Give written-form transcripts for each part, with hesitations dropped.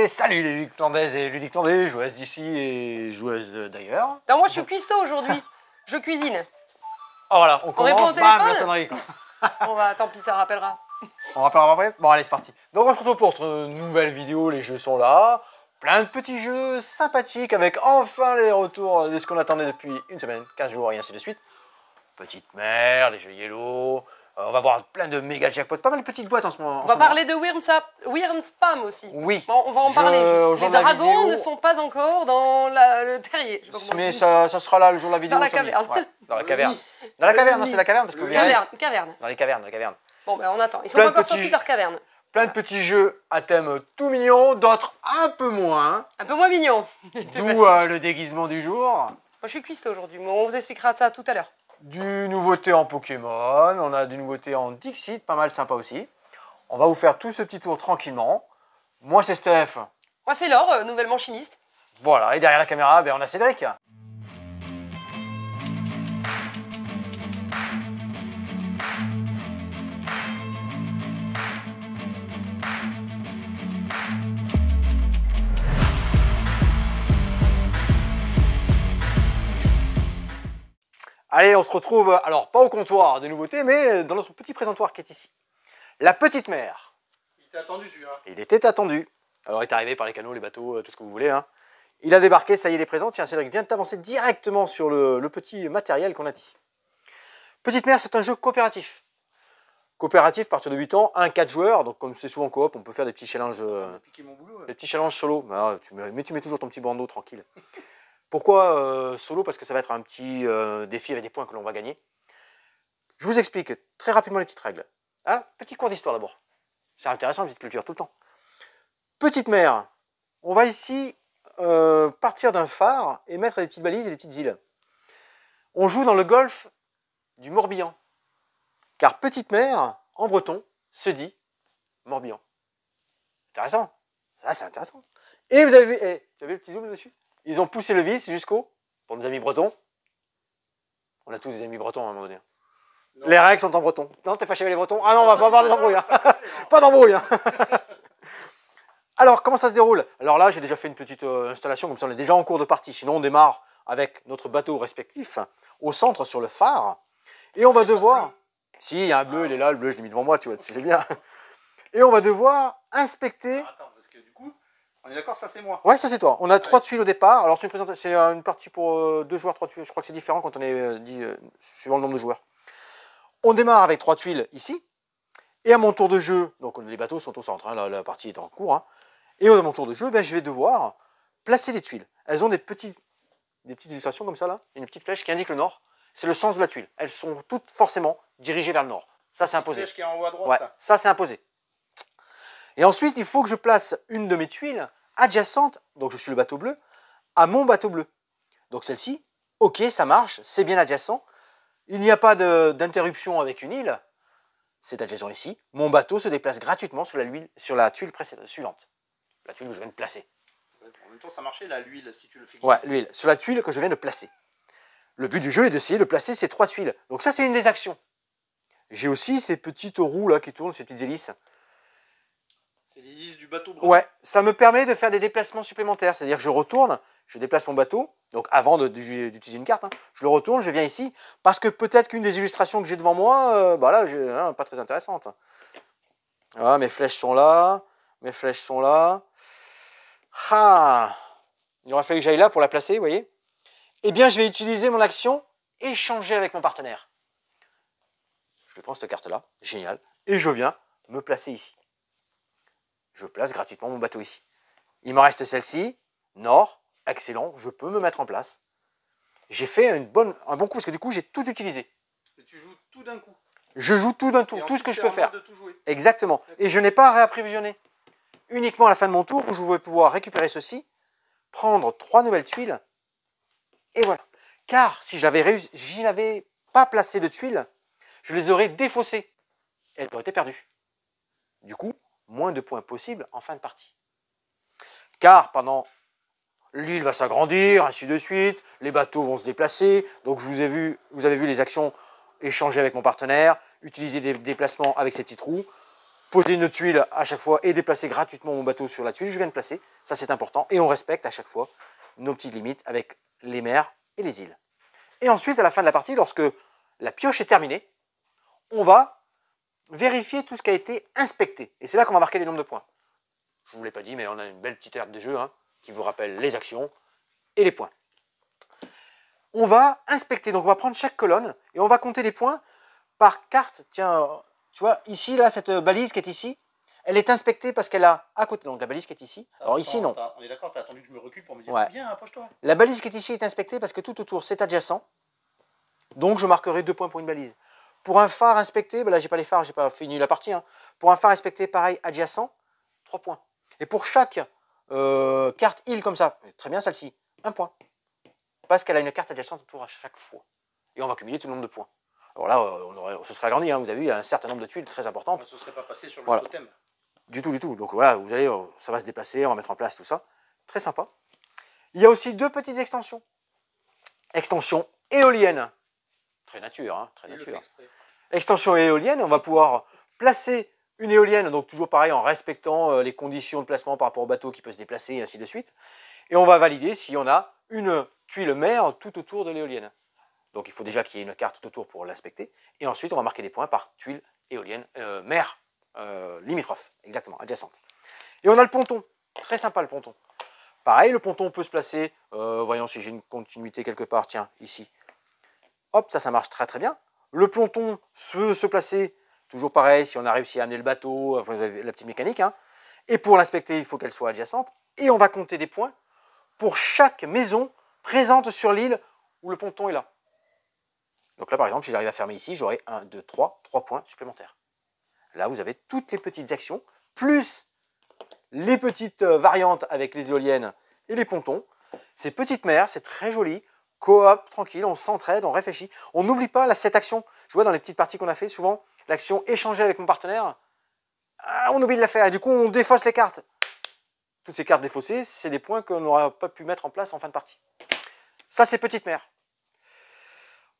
salut les Ludiquelandaises et Ludiquelandais, joueuses d'ici et joueuses d'ailleurs. Non, moi je suis cuistot aujourd'hui. Je cuisine. Oh voilà, on répond commence, au bam, téléphone la sonnerie quoi. Bon bah tant pis, ça rappellera. On rappellera après. Bon allez, c'est parti. Donc on se retrouve pour notre nouvelle vidéo, les jeux sont là. Plein de petits jeux sympathiques avec enfin les retours de ce qu'on attendait depuis une semaine, 15 jours et ainsi de suite. Petite Mère, les jeux Yellow. On va voir plein de méga jackpots, pas mal de petites boîtes en ce moment. On va parler de Wyrmspam aussi. Oui. Bon, on va en parler juste. Les dragons ne sont pas encore dans le terrier. Mais ça sera là le jour de la vidéo. Dans la caverne. Ouais, dans la caverne. Dans la caverne, c'est la caverne parce que Caverne. Dans les cavernes. Bon ben on attend. Ils sont pas encore sortis de leur caverne. Plein de petits jeux à thème tout mignon, d'autres un peu moins. Un peu moins mignon. D'où le déguisement du jour. Moi je suis cuistot aujourd'hui, mais on vous expliquera ça tout à l'heure. Du nouveauté en Pokémon, on a du nouveauté en Dixit, pas mal sympa aussi. On va vous faire tout ce petit tour tranquillement. Moi c'est Steph. Moi c'est Laure, nouvellement chimiste. Voilà, et derrière la caméra, ben, on a Cédric. Allez, on se retrouve, alors pas au comptoir de nouveautés, mais dans notre petit présentoir qui est ici. La Petite Mère. Il était attendu celui-là. Il était attendu. Alors il est arrivé par les canaux, les bateaux, tout ce que vous voulez. Hein. Il a débarqué, ça y est, il est présent. Tiens, Cédric, viens t'avancer directement sur le petit matériel qu'on a ici. Petite Mère, c'est un jeu coopératif. Coopératif, à partir de 8 ans, 1-4 joueurs. Donc comme c'est souvent coop, on peut faire des petits challenges. Piqué mon boulot. Des petits challenges solo. Mais tu mets toujours ton petit bandeau tranquille. Pourquoi solo? Parce que ça va être un petit défi avec des points que l'on va gagner. Je vous explique très rapidement les petites règles. Ah, petit cours d'histoire d'abord. C'est intéressant, petite culture tout le temps. Petite Mère, on va ici partir d'un phare et mettre des petites balises et des petites îles. On joue dans le golfe du Morbihan. Car Petite Mère, en breton, se dit Morbihan. Intéressant. Ça, c'est intéressant. Et vous avez vu, tu as vu le petit zoom dessus? Ils ont poussé le vis jusqu'au, pour nos amis bretons. On a tous des amis bretons à un moment donné. Non. Les règles sont en breton. Non, t'es fâché avec les bretons? Ah non, on va pas avoir des embrouilles. Hein. Pas d'embrouilles. Hein. Alors, comment ça se déroule? Alors là, j'ai déjà fait une petite installation, comme ça on est déjà en cours de partie. Sinon, on démarre avec notre bateau respectif au centre sur le phare. Et on va devoir... Si, il y a un bleu, il est là, le bleu, je l'ai mis devant moi, tu vois, c'est bien. Et on va devoir inspecter... Attends, parce que du coup, on est d'accord, ça c'est moi. Ouais, ça c'est toi. On a 3 tuiles au départ. Alors c'est une partie pour 2 joueurs, 3 tuiles. Je crois que c'est différent quand on est dit suivant le nombre de joueurs. On démarre avec 3 tuiles ici. Et à mon tour de jeu, donc les bateaux sont au centre, hein, la partie est en cours. Hein, et à mon tour de jeu, ben, je vais devoir placer les tuiles. Elles ont des petites illustrations comme ça là. Il y a une petite flèche qui indique le nord. C'est le sens de la tuile. Elles sont toutes forcément dirigées vers le nord. Ça c'est imposé. Flèche qui est en haut à droite, ouais, là. ça c'est imposé. Et ensuite, il faut que je place une de mes tuiles adjacente, donc je suis le bateau bleu, à mon bateau bleu. Donc celle-ci, ok, ça marche, c'est bien adjacent. Il n'y a pas d'interruption avec une île. C'est adjacent ici. Mon bateau se déplace gratuitement sur la tuile suivante. La tuile que je viens de placer. Ouais, en même temps, ça marchait là, l'huile, si tu le fais glisser. Ouais, l'huile, sur la tuile que je viens de placer. Le but du jeu est d'essayer de placer ces 3 tuiles. Donc ça, c'est une des actions. J'ai aussi ces petites roues là qui tournent, ces petites hélices. C'est l'hélice du bateau brun. Ouais, ça me permet de faire des déplacements supplémentaires. C'est-à-dire que je retourne, je déplace mon bateau, donc avant d'utiliser une carte, hein, je le retourne, je viens ici, parce que peut-être qu'une des illustrations que j'ai devant moi, bah là, pas très intéressante. Voilà, mes flèches sont là, mes flèches sont là. Ah, il aura fallu que j'aille là pour la placer, vous voyez. Eh bien, je vais utiliser mon action échanger avec mon partenaire. Je prends cette carte-là, génial, et je viens me placer ici. Je place gratuitement mon bateau ici. Il me reste celle-ci, nord, excellent, je peux me mettre en place. J'ai fait un bon coup, parce que du coup, j'ai tout utilisé. Et tu joues tout d'un coup. Je joue tout d'un tour, tout ce que je peux faire. De tout jouer. Exactement. Et je n'ai pas à réapprévisionner. Uniquement à la fin de mon tour, où je vais pouvoir récupérer ceci, prendre 3 nouvelles tuiles, et voilà. Car si je n'avais pas placé de tuiles, je les aurais défaussées. Elles auraient été perdues. Du coup, moins de points possibles en fin de partie. Car pendant l'île va s'agrandir, ainsi de suite, les bateaux vont se déplacer, donc vous avez vu les actions échanger avec mon partenaire, utiliser des déplacements avec ces petits trous. poser une tuile à chaque fois et déplacer gratuitement mon bateau sur la tuile. Je viens de placer, ça c'est important. Et on respecte à chaque fois nos petites limites avec les mers et les îles. Et ensuite, à la fin de la partie, lorsque la pioche est terminée, on va vérifier tout ce qui a été inspecté. Et c'est là qu'on va marquer les nombres de points. Je ne vous l'ai pas dit, mais on a une belle petite carte de jeu hein, qui vous rappelle les actions et les points. On va inspecter, donc on va prendre chaque colonne et on va compter les points par carte. Tiens, tu vois, ici, là, cette balise qui est ici, elle est inspectée parce qu'elle a à côté, donc la balise qui est ici. Alors ici, non. On est d'accord, tu as attendu que je me recule pour me dire, ouais. Bien, approche-toi. La balise qui est ici est inspectée parce que tout autour, c'est adjacent. Donc, je marquerai 2 points pour une balise. Pour un phare inspecté, ben là, j'ai pas les phares, j'ai pas fini la partie. Hein. Pour un phare inspecté, pareil, adjacent, 3 points. Et pour chaque carte île comme ça, très bien celle-ci, 1 point. Parce qu'elle a une carte adjacente autour à chaque fois. Et on va cumuler tout le nombre de points. Alors là, on se serait agrandi, hein, vous avez vu, il y a un certain nombre de tuiles très importantes. Ça ne serait pas passé sur le voilà. totem. Du tout, du tout. Donc voilà, vous allez, ça va se déplacer, on va mettre en place tout ça. Très sympa. Il y a aussi 2 petites extensions. Extension éolienne. Très nature, hein, très nature. Extension éolienne, on va pouvoir placer une éolienne, donc toujours pareil, en respectant les conditions de placement par rapport au bateau qui peut se déplacer, et ainsi de suite. Et on va valider si on a une tuile mer tout autour de l'éolienne. Donc il faut déjà qu'il y ait une carte tout autour pour l'inspecter. Et ensuite, on va marquer des points par tuile éolienne, mer limitrophe, exactement, adjacente. Et on a le ponton. Très sympa le ponton. Pareil, le ponton peut se placer, voyons si j'ai une continuité quelque part, tiens, ici. Hop, ça marche très très bien. Le ponton peut se placer, toujours pareil, si on a réussi à amener le bateau, enfin, vous avez la petite mécanique. Hein. Et pour l'inspecter, il faut qu'elle soit adjacente. Et on va compter des points pour chaque maison présente sur l'île où le ponton est là. Donc là, par exemple, si j'arrive à fermer ici, j'aurai 1, 2, 3 points supplémentaires. Là, vous avez toutes les petites actions, plus les petites variantes avec les éoliennes et les pontons. Ces petites mers, c'est très joli. Coop, tranquille, on s'entraide, on réfléchit. On n'oublie pas cette action. Je vois dans les petites parties qu'on a fait, souvent, l'action échanger avec mon partenaire, on oublie de la faire. Et du coup, on défausse les cartes. Toutes ces cartes défaussées, c'est des points qu'on n'aura pas pu mettre en place en fin de partie. Ça, c'est petite mer.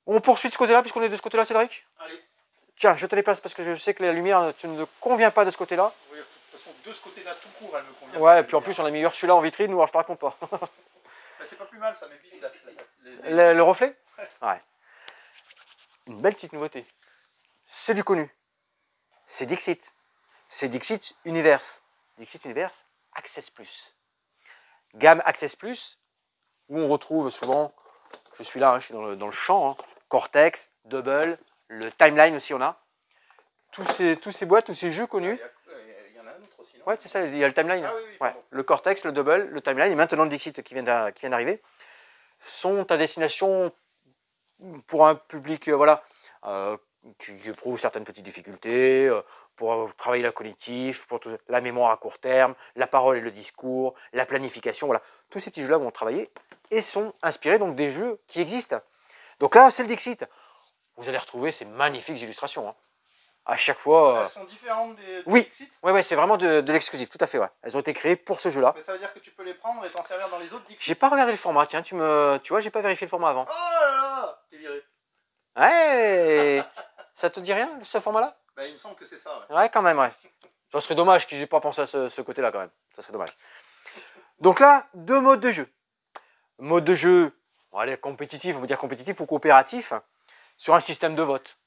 On poursuit de ce côté-là, puisqu'on est de ce côté-là, Cédric. Allez. Tiens, je te les place parce que je sais que la lumière, tu ne conviens pas de ce côté-là. Oui, de toute façon, de ce côté-là, tout court, elle me convient. Ouais, et puis en plus, on a mis Ursula en vitrine, alors je te raconte pas. C'est pas plus mal, ça m'évite le reflet. Ouais. Une belle petite nouveauté. C'est du connu. C'est Dixit. C'est Dixit Universe. Dixit Universe Access Plus. Gamme Access Plus, où on retrouve souvent, je suis là, hein, je suis dans le champ, hein, Cortex, Double, le Timeline aussi on a. Tous ces boîtes, tous ces jeux connus. Il y en a un autre aussi, non? Ouais, c'est ça, il y a le Timeline. Ah, oui, oui, ouais. Le Cortex, le Double, le Timeline, et maintenant le Dixit qui vient d'arriver, sont à destination pour un public voilà, qui éprouve certaines petites difficultés, pour travailler le cognitif, pour la mémoire à court terme, la parole et le discours, la planification, voilà. Tous ces petits jeux-là vont travailler et sont inspirés donc des jeux qui existent. Donc là, c'est le Dixit. Vous allez retrouver ces magnifiques illustrations. Hein. À chaque fois... Elles sont différentes des oui. Dixit? Oui, c'est vraiment de l'exclusif, tout à fait. Ouais. Elles ont été créées pour ce jeu-là. Mais ça veut dire que tu peux les prendre et t'en servir dans les autres Dixit? J'ai pas regardé le format, tiens, tu vois, j'ai pas vérifié le format avant. Oh là là, t'es viré. Ouais. Ça te dit rien, ce format-là? Bah, il me semble que c'est ça, ouais. Ouais, quand même, ouais. Ça serait dommage qu'ils n'aient pas pensé à ce côté-là, quand même. Ça serait dommage. Donc là, 2 modes de jeu. Mode de jeu, on va aller compétitif, on va dire compétitif ou coopératif, sur un système de vote.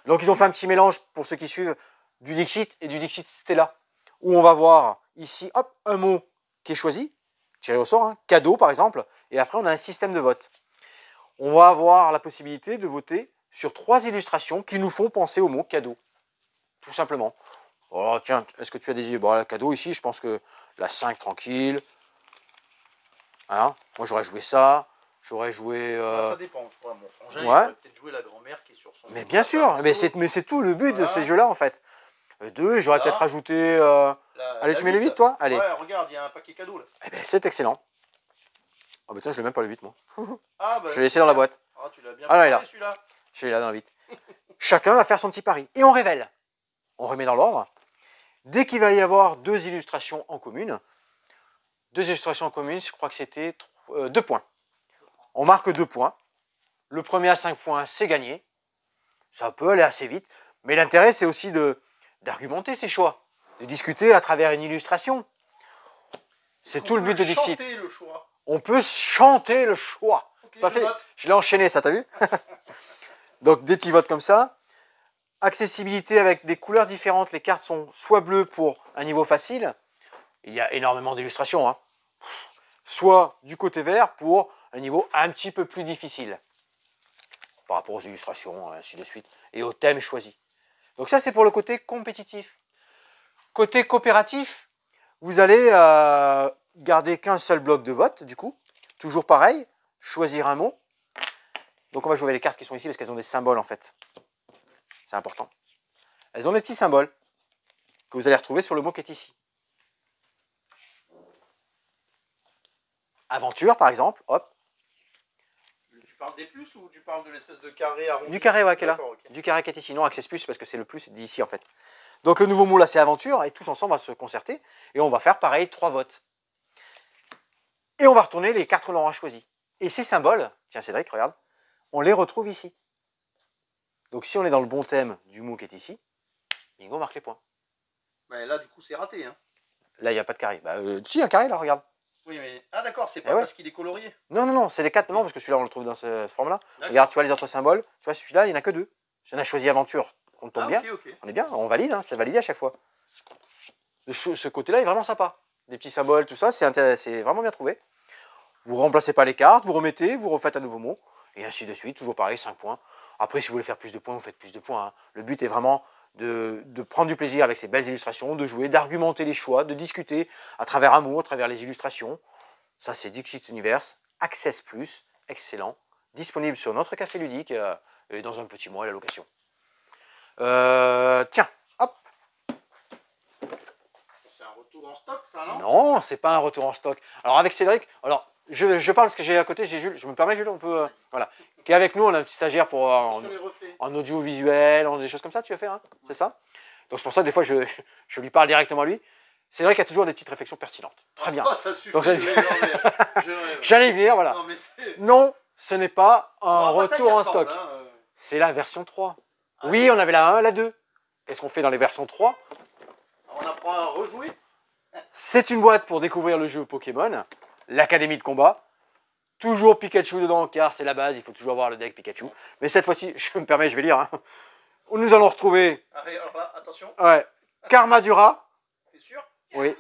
Donc ils ont fait un petit mélange, pour ceux qui suivent, du Dixit et du Dixit Stella, où on va voir ici, hop, un mot qui est choisi, tiré au sort, hein, cadeau par exemple, et après on a un système de vote. On va avoir la possibilité de voter sur 3 illustrations qui nous font penser au mot cadeau, tout simplement. Oh tiens, est-ce que tu as des idées? Bon, cadeau ici, je pense que la 5 tranquille. Hein, moi j'aurais joué ça, j'aurais joué... Ça dépend, mon frangin, ouais. il peut peut-être jouer la grand-mère qui est sur son... Mais bien sûr, mais c'est tout le but de ces jeux-là en fait. 2, j'aurais peut-être rajouté... Allez, tu mets le 8 toi? Allez. Ouais, regarde, il y a un paquet cadeau là. Eh ben, c'est excellent. Oh putain, je l'ai même pas le 8 moi. Ah, bah, je l'ai laissé dans la boîte. Ah, tu l'as bien préparé celui-là. Je l'ai là dans le 8. Chacun va faire son petit pari. Et on révèle. On remet dans l'ordre. Dès qu'il va y avoir 2 illustrations en commune, 2 illustrations en commune, je crois que c'était 2 points. On marque 2 points. Le premier à 5 points, c'est gagné. Ça peut aller assez vite. Mais l'intérêt, c'est aussi d'argumenter ses choix, de discuter à travers une illustration. C'est tout le but de Dixit. Chanter le choix. On peut chanter le choix. Ok, Pas je fait. note. Je l'ai enchaîné, ça, t'as vu? Donc, des petits votes comme ça. Accessibilité avec des couleurs différentes. Les cartes sont soit bleues pour un niveau facile. Il y a énormément d'illustrations. Hein. Soit du côté vert pour un niveau un petit peu plus difficile. Par rapport aux illustrations, ainsi de suite. Et au thème choisi. Donc ça, c'est pour le côté compétitif. Côté coopératif, vous allez garder qu'un seul bloc de vote, du coup. Toujours pareil, choisir un mot. Donc on va jouer avec les cartes qui sont ici parce qu'elles ont des symboles en fait. C'est important. Elles ont des petits symboles que vous allez retrouver sur le mot qui est ici. Aventure par exemple, hop. Tu parles des plus ou tu parles de l'espèce de carré arrondi? Du carré, ouais, qui est là. Ok. Du carré qui est ici. Non, Access Plus parce que c'est le plus d'ici en fait. Donc le nouveau mot là c'est aventure et tous ensemble on va se concerter et on va faire pareil 3 votes. Et on va retourner les cartes que l'on aura choisies. Et ces symboles, tiens Cédric, regarde, on les retrouve ici. Donc si on est dans le bon thème du mot qui est ici, bingo, marque les points. Bah, là, du coup, c'est raté. Hein. Là, il n'y a pas de carré. Bah, si, un carré là, regarde. Oui, mais. Ah, d'accord, c'est pas ouais. parce qu'il est colorié. Non, non, non, c'est les 4. Non, parce que celui-là, on le trouve dans ce forme-là. Regarde, tu vois les autres symboles. Tu vois, celui-là, il n'y en a que 2. Si on a choisi aventure, on tombe bien. Ok. On est bien, on valide, hein, c'est validé à chaque fois. Ce côté-là est vraiment sympa. Des petits symboles, tout ça, c'est vraiment bien trouvé. Vous ne remplacez pas les cartes, vous remettez, vous refaites un nouveau mot, et ainsi de suite, toujours pareil, 5 points. Après, si vous voulez faire plus de points, vous faites plus de points. Hein. Le but est vraiment de prendre du plaisir avec ces belles illustrations, de jouer, d'argumenter les choix, de discuter à travers un mot, à travers les illustrations. Ça, c'est Dixit Universe, Access Plus, excellent, disponible sur notre café ludique et dans un petit mois à la location. Tiens, hop. C'est un retour en stock, ça, non? Non, c'est pas un retour en stock. Alors avec Cédric, alors je parle parce que j'ai à côté, j'ai Jules, je me permets Jules, on peut, voilà, qui est avec nous, on a un petit stagiaire pour en audiovisuel, en des choses comme ça, tu as fait, hein, c'est ça? Donc c'est pour ça que des fois je lui parle directement à lui. Cédric a toujours des petites réflexions pertinentes. Très bien. Oh, ça suffit. Donc, J'allais j'allais y venir, voilà. Non, ce n'est pas un retour en stock. Hein, C'est la version 3. Oui, on avait la 1, la 2. Qu'est-ce qu'on fait dans les versions 3? on apprend à rejouer. C'est une boîte pour découvrir le jeu Pokémon, l'Académie de combat. Toujours Pikachu dedans, car c'est la base, il faut toujours avoir le deck Pikachu. Mais cette fois-ci, je me permets, je vais lire. Hein. Nous allons retrouver... Alors là, attention. Ouais, Karmadura. T'es sûr? Oui.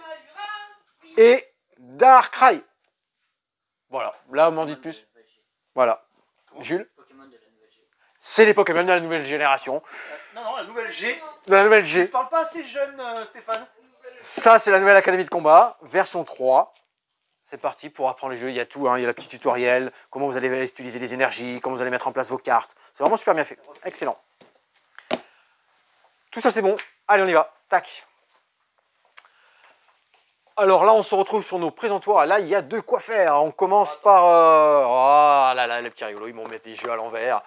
Et Darkrai. Voilà, là on m'en dit de plus. Voilà. Jules. C'est les Pokémon de la nouvelle génération. Non, la nouvelle G. De la nouvelle G. Tu parles pas assez jeune, Stéphane. Ça, c'est la nouvelle Académie de combat, version 3. C'est parti pour apprendre les jeux. Il y a tout, hein. Il y a le petit tutoriel, comment vous allez utiliser les énergies, comment vous allez mettre en place vos cartes. C'est vraiment super bien fait. Excellent. Tout ça, c'est bon. Allez, on y va. Tac. Alors là, on se retrouve sur nos présentoirs. Là, il y a de quoi faire. On commence par... Oh là là, les petits rigolos, ils m'ont mis des jeux à l'envers.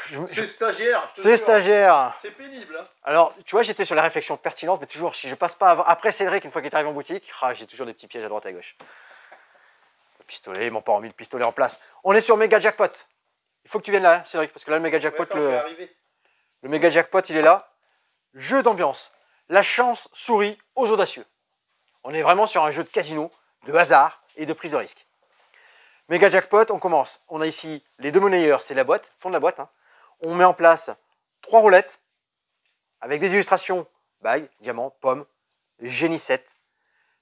C'est stagiaire. C'est stagiaire. C'est pénible. Hein. Alors, tu vois, j'étais sur la réflexion pertinente, mais toujours, si je passe pas après Cédric, une fois qu'il est arrivé en boutique, j'ai toujours des petits pièges à droite et à gauche. Le pistolet, ils m'ont pas remis le pistolet en place. On est sur Méga Jackpot. Il faut que tu viennes là, hein, Cédric, parce que là, le Méga Jackpot, le Méga Jackpot, il est là. Jeu d'ambiance. La chance sourit aux audacieux. On est vraiment sur un jeu de casino, de hasard et de prise de risque. Méga Jackpot, on commence. On a ici les deux monnayeurs, c'est la boîte, fond de la boîte. Hein. On met en place 3 roulettes avec des illustrations bague, diamant, pomme, génie 7.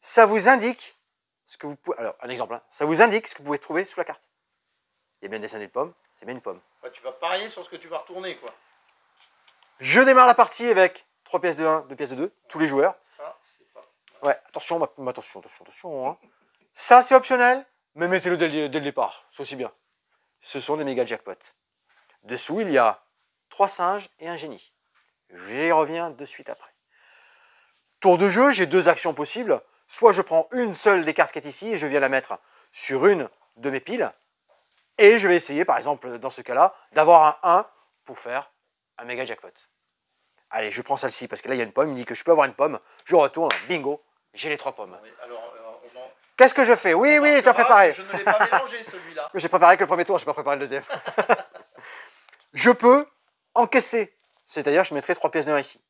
Ça vous indique ce que vous pouvez. Alors, un exemple, hein. Ça vous indique ce que vous pouvez trouver sous la carte. Il y a bien dessiné de pomme, c'est bien une pomme. Ouais, tu vas parier sur ce que tu vas retourner, quoi. Je démarre la partie avec 3 pièces de 1, 2 pièces de 2, tous les joueurs. Ça, c'est pas. Ouais, attention, attention. Hein. Ça, c'est optionnel, mais mettez-le dès le départ, c'est aussi bien. Ce sont des méga jackpots. Dessous, il y a 3 singes et un génie. J'y reviens de suite après. Tour de jeu, j'ai 2 actions possibles. Soit je prends une seule des cartes qui est ici et je viens la mettre sur une de mes piles. Et je vais essayer, par exemple, dans ce cas-là, d'avoir un 1 pour faire un méga jackpot. Allez, je prends celle-ci parce que là, il y a une pomme. Il me dit que je peux avoir une pomme. Je retourne, bingo, j'ai les 3 pommes. Qu'est-ce que je fais? Oui, tu as préparé. Je ne l'ai pas mélangé, celui-là. J'ai préparé que le premier tour, je n'ai pas préparé le deuxième. Je peux encaisser. C'est-à-dire, je mettrai 3 pièces de 1 ici.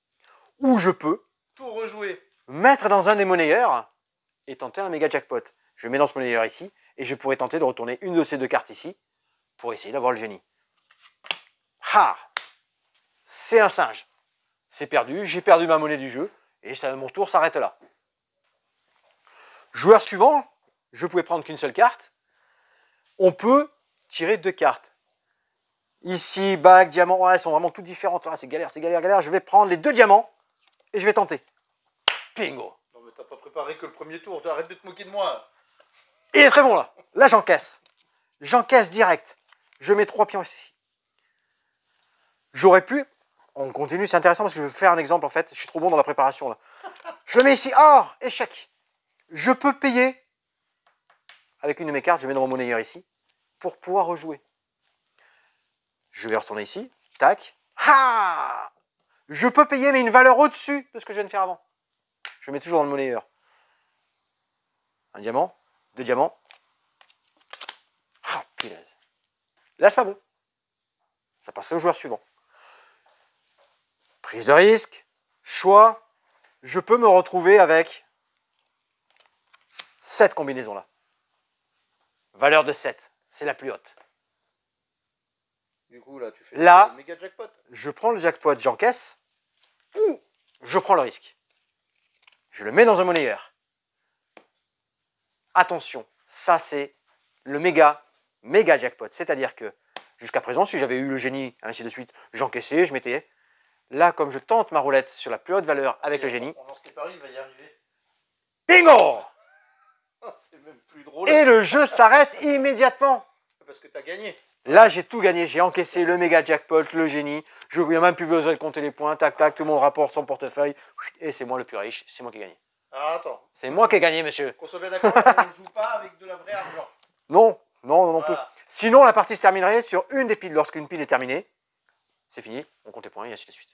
Ou je peux tout rejouer, mettre dans un des monnayeurs et tenter un méga jackpot. Je mets dans ce monnayeur ici et je pourrais tenter de retourner une de ces deux cartes ici pour essayer d'avoir le génie. Ha! C'est un singe. C'est perdu, j'ai perdu ma monnaie du jeu et ça, mon tour s'arrête là. Joueur suivant, je pouvais prendre qu'une seule carte. On peut tirer deux cartes. Ici, bague, diamant, ouais, elles sont vraiment toutes différentes. Là, c'est galère, c'est galère, galère. Je vais prendre les deux diamants et je vais tenter. Bingo! non mais t'as pas préparé que le premier tour, arrête de te moquer de moi. Il est très bon là. Là, j'encaisse. J'encaisse direct. Je mets 3 pions ici. J'aurais pu... On continue, c'est intéressant parce que je vais faire un exemple en fait. Je suis trop bon dans la préparation là. Je le mets ici. Or, échec. Je peux payer avec une de mes cartes. Je mets dans mon monnayeur ici pour pouvoir rejouer. Je vais retourner ici. Tac. Ha! Je peux payer mais une valeur au-dessus de ce que je viens de faire avant. Je mets toujours dans le monnayeur. Un diamant. 2 diamants. Ah, punaise. Là, c'est pas bon. Ça passerait au joueur suivant. Prise de risque. Choix. Je peux me retrouver avec cette combinaison-là. Valeur de 7. C'est la plus haute. Du coup, là, tu fais là, le méga jackpot. Je prends le jackpot, j'encaisse. Ou je prends le risque. Je le mets dans un monnayeur. Attention, ça c'est le méga jackpot. C'est-à-dire que jusqu'à présent, si j'avais eu le génie, ainsi de suite, j'encaissais, je mettais. Là, comme je tente ma roulette sur la plus haute valeur avec le génie. On lance les paris, il va y arriver. Bingo! C'est même plus drôle. Et le jeu s'arrête immédiatement. Parce que t'as gagné. Là, j'ai tout gagné. J'ai encaissé le méga jackpot, le génie. Il n'y a même plus besoin de compter les points. Tac, tac, tout le monde rapporte son portefeuille. Et c'est moi le plus riche. C'est moi qui ai gagné. Ah, attends. C'est moi qui ai gagné, monsieur. Qu'on soit bien d'accord, on ne joue pas avec de la vraie argent. Non, non, non, non Voilà. plus. Sinon, la partie se terminerait sur une des piles. Lorsqu'une pile est terminée, c'est fini. On compte les points et ainsi de suite.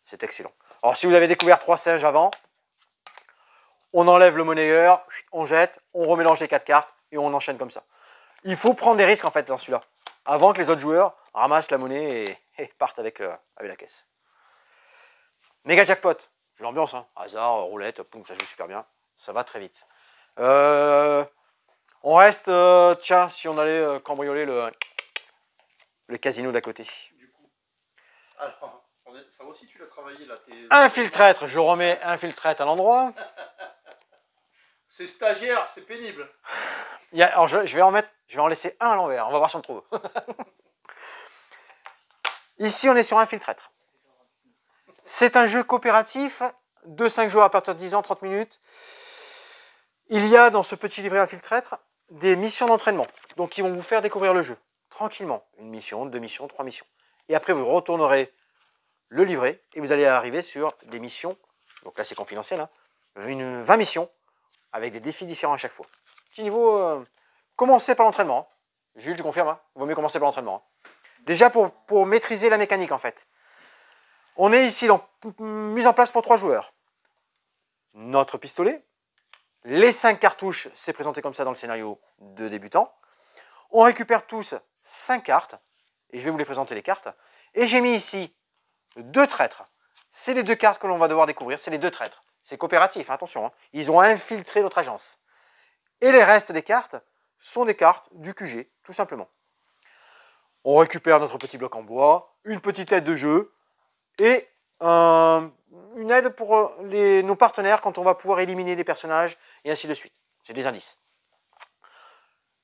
C'est excellent. Alors, si vous avez découvert 3 singes avant, on enlève le monnayeur, on jette, on remélange les 4 cartes et on enchaîne comme ça. Il faut prendre des risques en fait dans celui-là, avant que les autres joueurs ramassent la monnaie et partent avec la caisse. Méga jackpot, j'ai l'ambiance, hein. Hasard, roulette, poum, ça joue super bien, ça va très vite. On reste, tiens, si on allait cambrioler le casino d'à côté. Du coup. Alors, ça aussi, tu l'as travaillé là. Infiltrêtre, je remets infiltrêtre à l'endroit. C'est stagiaire, c'est pénible. Alors je vais en laisser un à l'envers, on va voir si on le trouve. Ici, on est sur infiltrêtre. C'est un jeu coopératif de 5 joueurs à partir de 10 ans, 30 minutes. Il y a dans ce petit livret infiltrêtre des missions d'entraînement, donc qui vont vous faire découvrir le jeu, tranquillement. 1 mission, 2 missions, 3 missions. Et après, vous retournerez le livret et vous allez arriver sur des missions, donc là c'est confidentiel, hein, 20 missions, avec des défis différents à chaque fois. Petit niveau, commencez par l'entraînement. Jules, tu confirmes, hein? Il vaut mieux commencer par l'entraînement. Hein. Déjà pour maîtriser la mécanique en fait. On est ici dans mise en place pour 3 joueurs. Notre pistolet. Les 5 cartouches, c'est présenté comme ça dans le scénario de débutant. On récupère tous 5 cartes. Et je vais vous les présenter les cartes. Et j'ai mis ici 2 traîtres. C'est les 2 cartes que l'on va devoir découvrir. C'est les 2 traîtres. C'est coopératif, attention. Hein. Ils ont infiltré notre agence. Et les restes des cartes sont des cartes du QG, tout simplement. On récupère notre petit bloc en bois, une petite aide de jeu et une aide pour nos partenaires quand on va pouvoir éliminer des personnages et ainsi de suite. C'est des indices.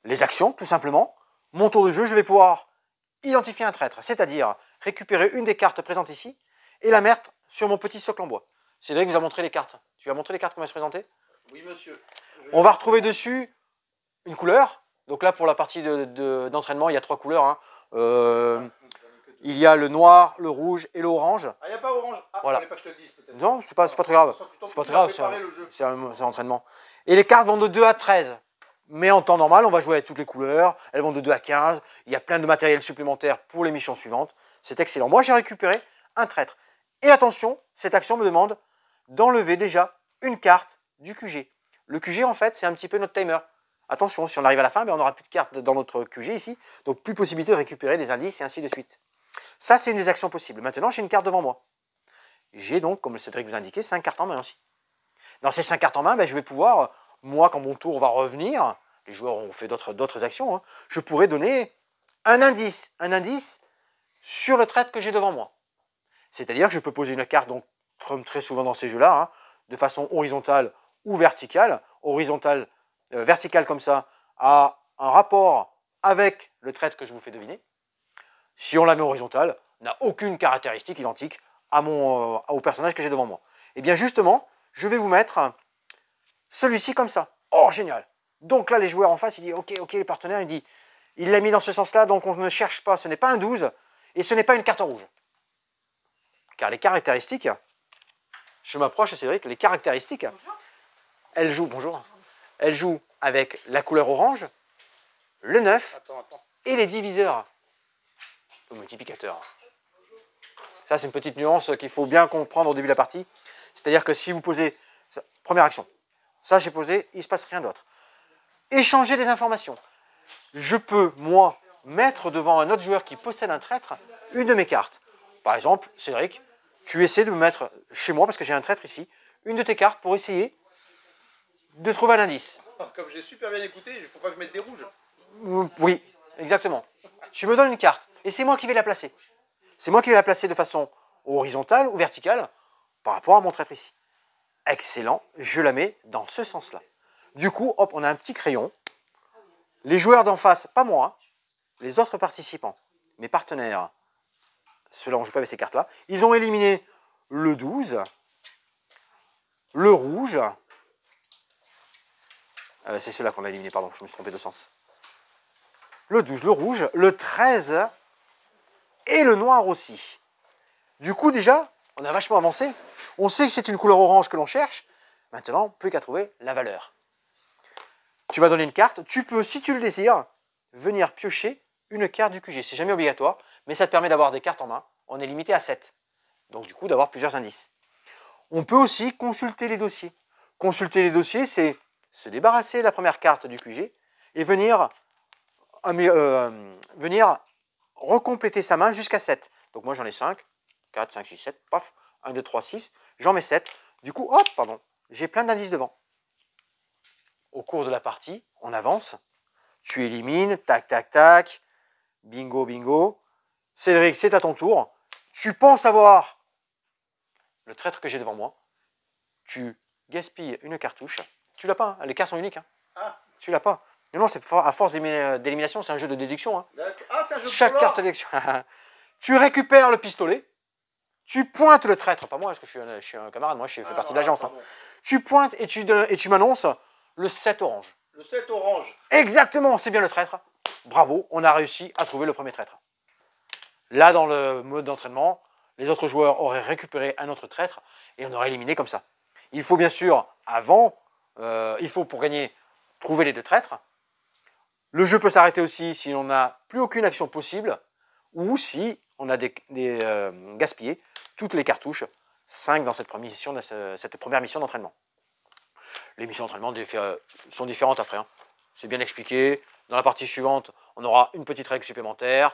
Les actions, tout simplement. Mon tour de jeu, je vais pouvoir identifier un traître, c'est-à-dire récupérer une des cartes présentes ici et la mettre sur mon petit socle en bois. Cédric vous a montré les cartes. Tu as montré les cartes qu'on va se présenter? Oui, monsieur. On va retrouver dessus une couleur. Donc là, pour la partie d'entraînement, il y a 3 couleurs. Hein. Il y a le noir, le rouge et l'orange. Ah, il n'y a pas orange. Ah, voilà. Fallait pas que je te le dise peut-être. Non, c'est pas très grave. C'est pas très grave, c'est un entraînement. Et les cartes vont de 2 à 13. Mais en temps normal, on va jouer avec toutes les couleurs. Elles vont de 2 à 15. Il y a plein de matériel supplémentaire pour les missions suivantes. C'est excellent. Moi, j'ai récupéré un traître. Et attention, cette action me demande d'enlever déjà une carte du QG. Le QG, en fait, c'est un petit peu notre timer. Attention, si on arrive à la fin, ben, on n'aura plus de cartes dans notre QG ici. Donc, plus possibilité de récupérer des indices et ainsi de suite. Ça, c'est une des actions possibles. Maintenant, j'ai une carte devant moi. j'ai donc, comme Cédric vous a indiqué, 5 cartes en main aussi. Dans ces 5 cartes en main, ben, je vais pouvoir, moi, quand mon tour va revenir, les joueurs ont fait d'autres actions, hein, je pourrais donner un indice sur le traître que j'ai devant moi. C'est-à-dire que je peux poser une carte, donc, comme très souvent dans ces jeux-là, hein, de façon horizontale ou verticale. Horizontale, verticale comme ça, a un rapport avec le traître que je vous fais deviner. Si on la met horizontale, n'a aucune caractéristique identique au personnage que j'ai devant moi. Et bien justement, je vais vous mettre celui-ci comme ça. Oh, génial! Donc là, les joueurs en face, ils disent, ok, les partenaires, il l'a mis dans ce sens-là, donc on ne cherche pas, ce n'est pas un 12, et ce n'est pas une carte rouge. Car les caractéristiques, je m'approche, Cédric, les caractéristiques, elles jouent avec la couleur orange, le 9 et les diviseurs, le multiplicateur. Ça, c'est une petite nuance qu'il faut bien comprendre au début de la partie. C'est-à-dire que si vous posez, première action, ça j'ai posé, il ne se passe rien d'autre. Échanger des informations. Je peux, moi, mettre devant un autre joueur qui possède un traître une de mes cartes. Par exemple, Cédric, tu essaies de me mettre chez moi, parce que j'ai un traître ici, une de tes cartes pour essayer de trouver un indice. Comme j'ai super bien écouté, il ne faut pas que je mette des rouges. Oui, exactement. Tu me donnes une carte, et c'est moi qui vais la placer. C'est moi qui vais la placer de façon horizontale ou verticale par rapport à mon traître ici. Excellent, je la mets dans ce sens-là. Du coup, hop, on a un petit crayon. Les joueurs d'en face, pas moi, les autres participants, mes partenaires, ceux-là, on ne joue pas avec ces cartes-là, ils ont éliminé le 12, le rouge, c'est ceux-là qu'on a éliminé, pardon, je me suis trompé de sens. Le 12, le rouge, le 13 et le noir aussi. Du coup, déjà, on a vachement avancé. On sait que c'est une couleur orange que l'on cherche. Maintenant, plus qu'à trouver la valeur. Tu m'as donné une carte. Tu peux, si tu le désires, venir piocher une carte du QG. C'est jamais obligatoire, mais ça te permet d'avoir des cartes en main. On est limité à 7. Donc, du coup, d'avoir plusieurs indices. On peut aussi consulter les dossiers. Consulter les dossiers, c'est se débarrasser de la première carte du QG et venir recompléter sa main jusqu'à 7. Donc moi j'en ai 5, 4, 5, 6, 7, paf, 1, 2, 3, 6, j'en mets 7. Du coup, hop, pardon, j'ai plein d'indices devant. Au cours de la partie, on avance, tu élimines, tac, tac, tac, bingo, bingo. Cédric, c'est à ton tour. Tu penses avoir le traître que j'ai devant moi. Tu gaspilles une cartouche. Tu l'as pas, hein, les cartes sont uniques. Hein. Ah. Tu l'as pas. Non, c'est à force d'élimination, c'est un jeu de déduction. Hein. Ah, c'est un jeu de chaque carte d'élection. Tu récupères le pistolet, tu pointes le traître, pas moi, parce que je suis un camarade, moi je fais partie de l'agence. Hein. Tu pointes et tu m'annonces le 7 orange. Le 7 orange. Exactement, c'est bien le traître. Bravo, on a réussi à trouver le premier traître. Là, dans le mode d'entraînement, les autres joueurs auraient récupéré un autre traître et on aurait éliminé comme ça. Il faut bien sûr, il faut pour gagner, trouver les deux traîtres. Le jeu peut s'arrêter aussi si on n'a plus aucune action possible ou si on a gaspillé toutes les cartouches, 5 dans cette première mission d'entraînement. Les missions d'entraînement sont différentes après. Hein. C'est bien expliqué. Dans la partie suivante, on aura une petite règle supplémentaire,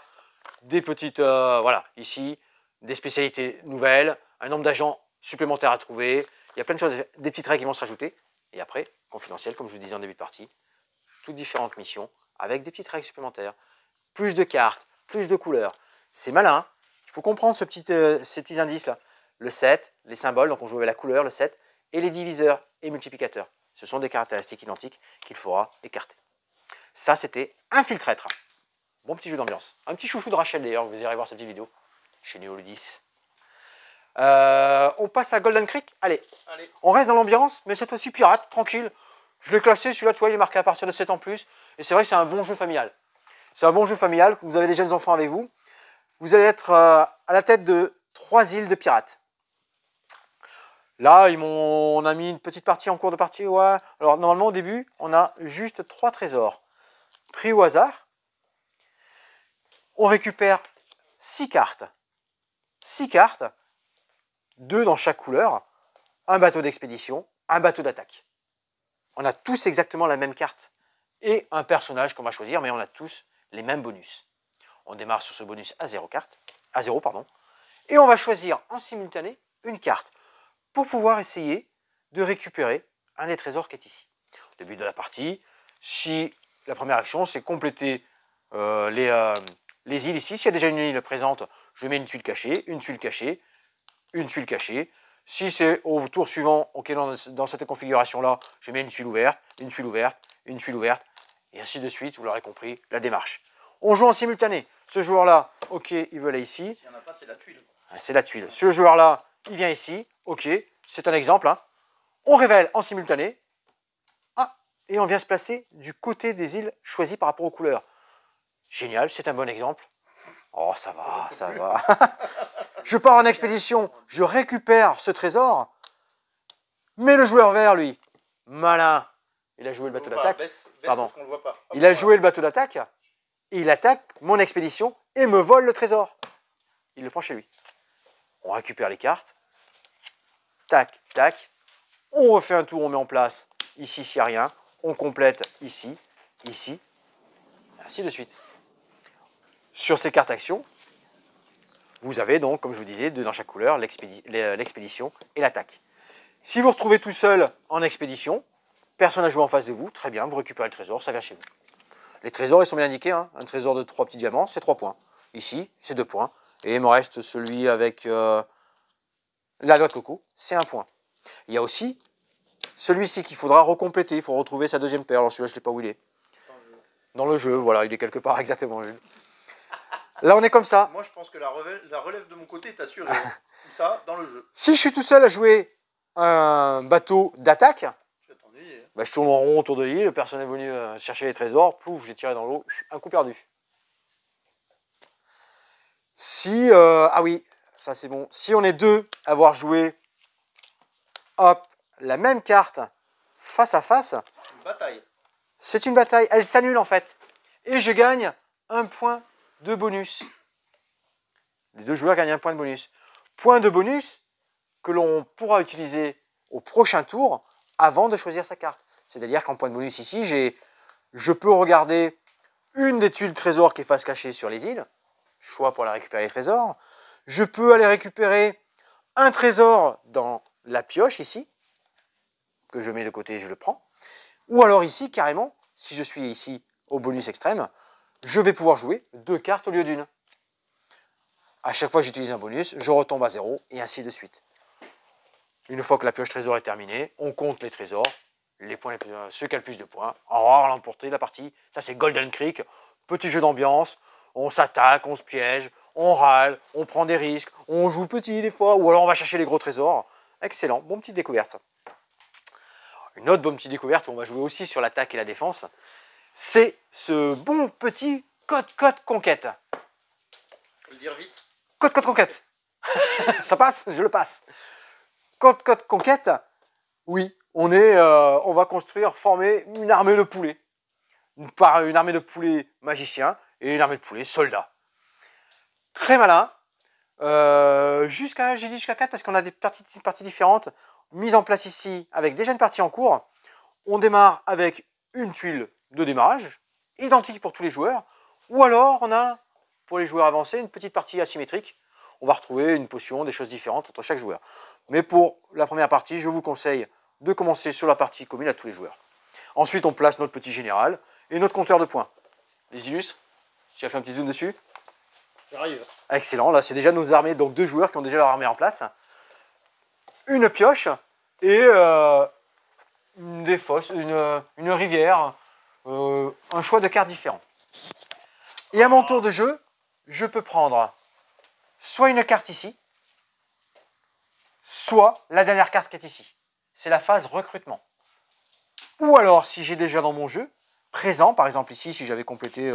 des petites, voilà, ici, des spécialités nouvelles, un nombre d'agents supplémentaires à trouver. Il y a plein de choses, des petites règles qui vont se rajouter. Et après, confidentiel, comme je vous disais en début de partie, toutes différentes missions avec des petites règles supplémentaires. Plus de cartes, plus de couleurs. C'est malin. Il faut comprendre ces petits indices-là. Le 7, les symboles, donc on joue avec la couleur, le 7, et les diviseurs et multiplicateurs. Ce sont des caractéristiques identiques qu'il faudra écarter. Ça, c'était un fil traître. Bon petit jeu d'ambiance. Un petit chouchou de Rachel d'ailleurs, vous irez voir cette petite vidéo chez Néoludis. On passe à Golden Creek. Allez. On reste dans l'ambiance, mais cette fois-ci pirate, tranquille. Je l'ai classé, celui-là, tu vois, il est marqué à partir de 7 ans plus. Et c'est vrai que c'est un bon jeu familial. C'est un bon jeu familial, vous avez des jeunes enfants avec vous. Vous allez être à la tête de 3 îles de pirates. Là, on a mis une petite partie en cours de partie. Ouais. Alors, normalement, au début, on a juste 3 trésors. Pris au hasard. On récupère 6 cartes. 6 cartes. 2 dans chaque couleur. Un bateau d'expédition, un bateau d'attaque. On a tous exactement la même carte et un personnage qu'on va choisir, mais on a tous les mêmes bonus. On démarre sur ce bonus à 0 carte, à 0 pardon, et on va choisir en simultané une carte pour pouvoir essayer de récupérer un des trésors qui est ici. Au début de la partie, si la première action, c'est compléter les îles ici. S'il y a déjà une île présente, je mets une tuile cachée, une tuile cachée, une tuile cachée. Si c'est au tour suivant, ok, dans cette configuration-là, je mets une tuile ouverte, une tuile ouverte, une tuile ouverte, et ainsi de suite, vous l'aurez compris, la démarche. On joue en simultané. Ce joueur-là, ok, il veut aller ici. S'il n'y en a pas, c'est la tuile. C'est la tuile. Ce joueur-là, il vient ici, ok, c'est un exemple. Hein. On révèle en simultané. Ah, et on vient se placer du côté des îles choisies par rapport aux couleurs. Génial, c'est un bon exemple. Oh, ça va, ça va. Je pars en expédition, je récupère ce trésor, mais le joueur vert, lui, malin, il a joué le bateau d'attaque. Pardon. Il a joué le bateau d'attaque, il attaque mon expédition et me vole le trésor. Il le prend chez lui. On récupère les cartes. Tac, tac. On refait un tour, on met en place. Ici, s'il n'y a rien. On complète ici, ici, ainsi de suite. Sur ces cartes actions, vous avez donc, comme je vous disais, deux dans chaque couleur, l'expédition et l'attaque. Si vous retrouvez tout seul en expédition, personne n'a joué en face de vous, très bien, vous récupérez le trésor, ça vient chez vous. Les trésors, ils sont bien indiqués, hein. Un trésor de 3 petits diamants, c'est 3 points. Ici, c'est 2 points. Et il me reste celui avec la noix de coco, c'est 1 point. Il y a aussi celui-ci qu'il faudra recompléter, il faut retrouver sa deuxième paire. Alors celui-là, je ne sais pas où il est. Dans le jeu, voilà, il est quelque part exactement. Là, on est comme ça. Moi, je pense que la relève de mon côté est assurée. Tout ça, dans le jeu. Si je suis tout seul à jouer un bateau d'attaque, bah, je tourne en rond autour de l'île, personne n'est venu chercher les trésors, plouf, j'ai tiré dans l'eau, un coup perdu. Si, ah oui, ça c'est bon, si on est deux à avoir joué, hop, la même carte face à face, une bataille. C'est une bataille, elle s'annule en fait. Et je gagne 1 point de bonus. Les deux joueurs gagnent 1 point de bonus. Point de bonus que l'on pourra utiliser au prochain tour avant de choisir sa carte. C'est-à-dire qu'en point de bonus ici, je peux regarder une des tuiles trésors qui est face cachée sur les îles. Choix pour aller récupérer les trésors. Je peux aller récupérer un trésor dans la pioche ici, que je mets de côté et je le prends. Ou alors ici, carrément, si je suis ici au bonus extrême, je vais pouvoir jouer 2 cartes au lieu d'une. À chaque fois que j'utilise un bonus, je retombe à 0 et ainsi de suite. Une fois que la pioche trésor est terminée, on compte les trésors, ceux qui ont le plus de points. On a remporté la partie. Ça, c'est Golden Creek. Petit jeu d'ambiance. On s'attaque, on se piège, on râle, on prend des risques, on joue petit des fois, ou alors on va chercher les gros trésors. Excellent, bonne petite découverte ça. Une autre bonne petite découverte où on va jouer aussi sur l'attaque et la défense, c'est ce bon petit code conquête. Faut le dire vite. Code conquête. Ça passe, je le passe. Code conquête, oui, on va construire, former une armée de poulets. Une armée de poulets magiciens et une armée de poulets soldats. Très malin. J'ai dit jusqu'à 4 parce qu'on a des parties différentes mises en place ici avec déjà une partie en cours. On démarre avec une tuile de démarrage, identique pour tous les joueurs. Ou alors on a, pour les joueurs avancés, une petite partie asymétrique. On va retrouver une potion, des choses différentes entre chaque joueur. Mais pour la première partie, je vous conseille de commencer sur la partie commune à tous les joueurs. Ensuite, on place notre petit général et notre compteur de points. Les illustres, tu as fait un petit zoom dessus? J'arrive. Excellent, là c'est déjà nos armées, donc 2 joueurs qui ont déjà leur armée en place. Une pioche et des fosses, une rivière, un choix de cartes différents. Et à mon tour de jeu, je peux prendre soit une carte ici, soit la dernière carte qui est ici. C'est la phase recrutement. Ou alors, si j'ai déjà dans mon jeu, présent, par exemple ici, si j'avais complété,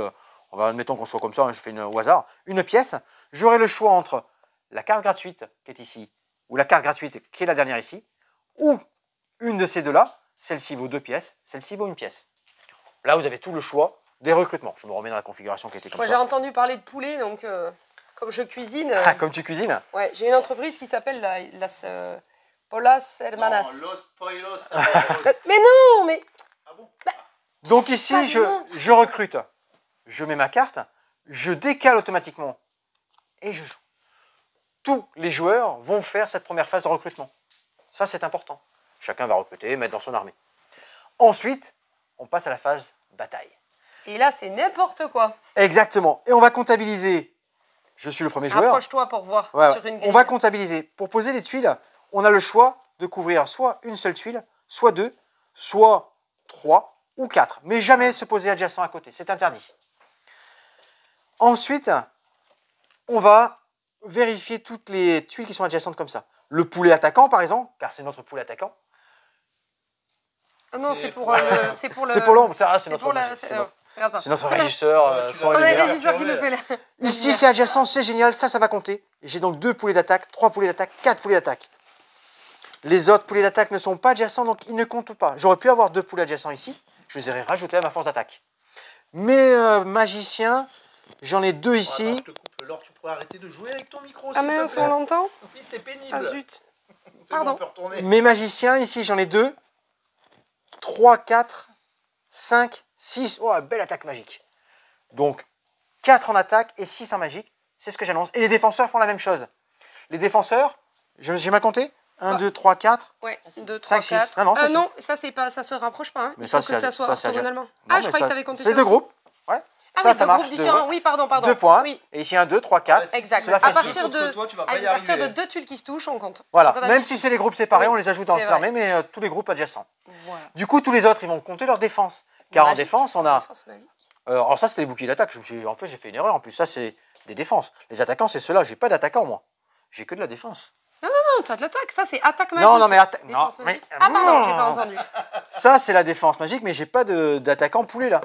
admettons qu'on soit comme ça, je fais au hasard, une pièce, j'aurai le choix entre la carte gratuite qui est ici, ou la carte gratuite qui est la dernière ici, ou une de ces deux-là, celle-ci vaut 2 pièces, celle-ci vaut 1 pièce. Là, vous avez tout le choix des recrutements. Je me remets dans la configuration qui était comme ça. Moi, j'ai entendu parler de poulet, donc comme je cuisine... Ah, comme tu cuisines? Ouais, j'ai une entreprise qui s'appelle Las Polas Hermanas. Non, Los Poilos. Mais non, mais... Ah bon? Bah, donc ici, je recrute. Je mets ma carte, je décale automatiquement et je joue. tous les joueurs vont faire cette première phase de recrutement. Ça, c'est important. Chacun va recruter, mettre dans son armée. Ensuite, on passe à la phase bataille. Et là, c'est n'importe quoi. Exactement. Et on va comptabiliser. Je suis le premier joueur. Rapproche-toi pour voir sur une grille. On va comptabiliser. Pour poser les tuiles, on a le choix de couvrir soit une seule tuile, soit deux, soit 3 ou 4. Mais jamais se poser adjacent à côté. C'est interdit. Ensuite, on va vérifier toutes les tuiles qui sont adjacentes comme ça. Le poulet attaquant, par exemple, car c'est notre poulet attaquant. Ah non, c'est pour le... C'est pour l'ombre, c'est notre, notre régisseur. On a un régisseur qui nous fait là. Ici, c'est adjacent, c'est génial, ça va compter. J'ai donc 2 poulets d'attaque, 3 poulets d'attaque, 4 poulets d'attaque. Les autres poulets d'attaque ne sont pas adjacents, donc ils ne comptent pas. J'aurais pu avoir 2 poulets adjacents ici, je les aurais rajoutés à ma force d'attaque. Mais magicien, j'en ai 2 ici. Attends, je te coupe. Laure, tu pourrais arrêter de jouer avec ton micro. Ah mince, on l'entend? Oui, c'est pénible. Ah zut. Pardon. Bon, mes magiciens, ici, j'en ai 2. 3, 4, 5, 6. Oh, belle attaque magique. Donc, 4 en attaque et 6 en magique. C'est ce que j'annonce. Et les défenseurs font la même chose. Les défenseurs, j'ai mal compté. 1, 2, 3, 4. Ouais, 2, 3, 5, 4. 6. Ah non, non, ça, ça se rapproche pas. Hein. Mais il faut que ça soit orthogonalement. Ah, je croyais que tu avais compté ça. C'est 2 groupes. Ouais. Ah oui, 2 groupes différents. Oui, pardon. 2 points. Oui. Et ici, 1, 2, 3, 4. Exact. Cela À fait partir de 2 tuiles qui se touchent, on compte. Voilà. Même si c'est les groupes séparés, Oui, on les ajoute dans le c'est armée, mais tous les groupes adjacents. Voilà. Du coup, tous les autres, ils vont compter leur défense. Car en défense, on a... alors ça, c'était les boucliers d'attaque. En plus, j'ai fait une erreur. En plus, ça, c'est des défenses. Les attaquants, c'est ceux-là. J'ai pas d'attaquant, moi. J'ai que de la défense. Non, t'as de l'attaque. Ça, c'est attaque magique. Non, mais attaque... Ah, pardon, j'ai pas entendu. Ça, c'est la défense magique, mais j'ai pas d'attaquant poulet, là.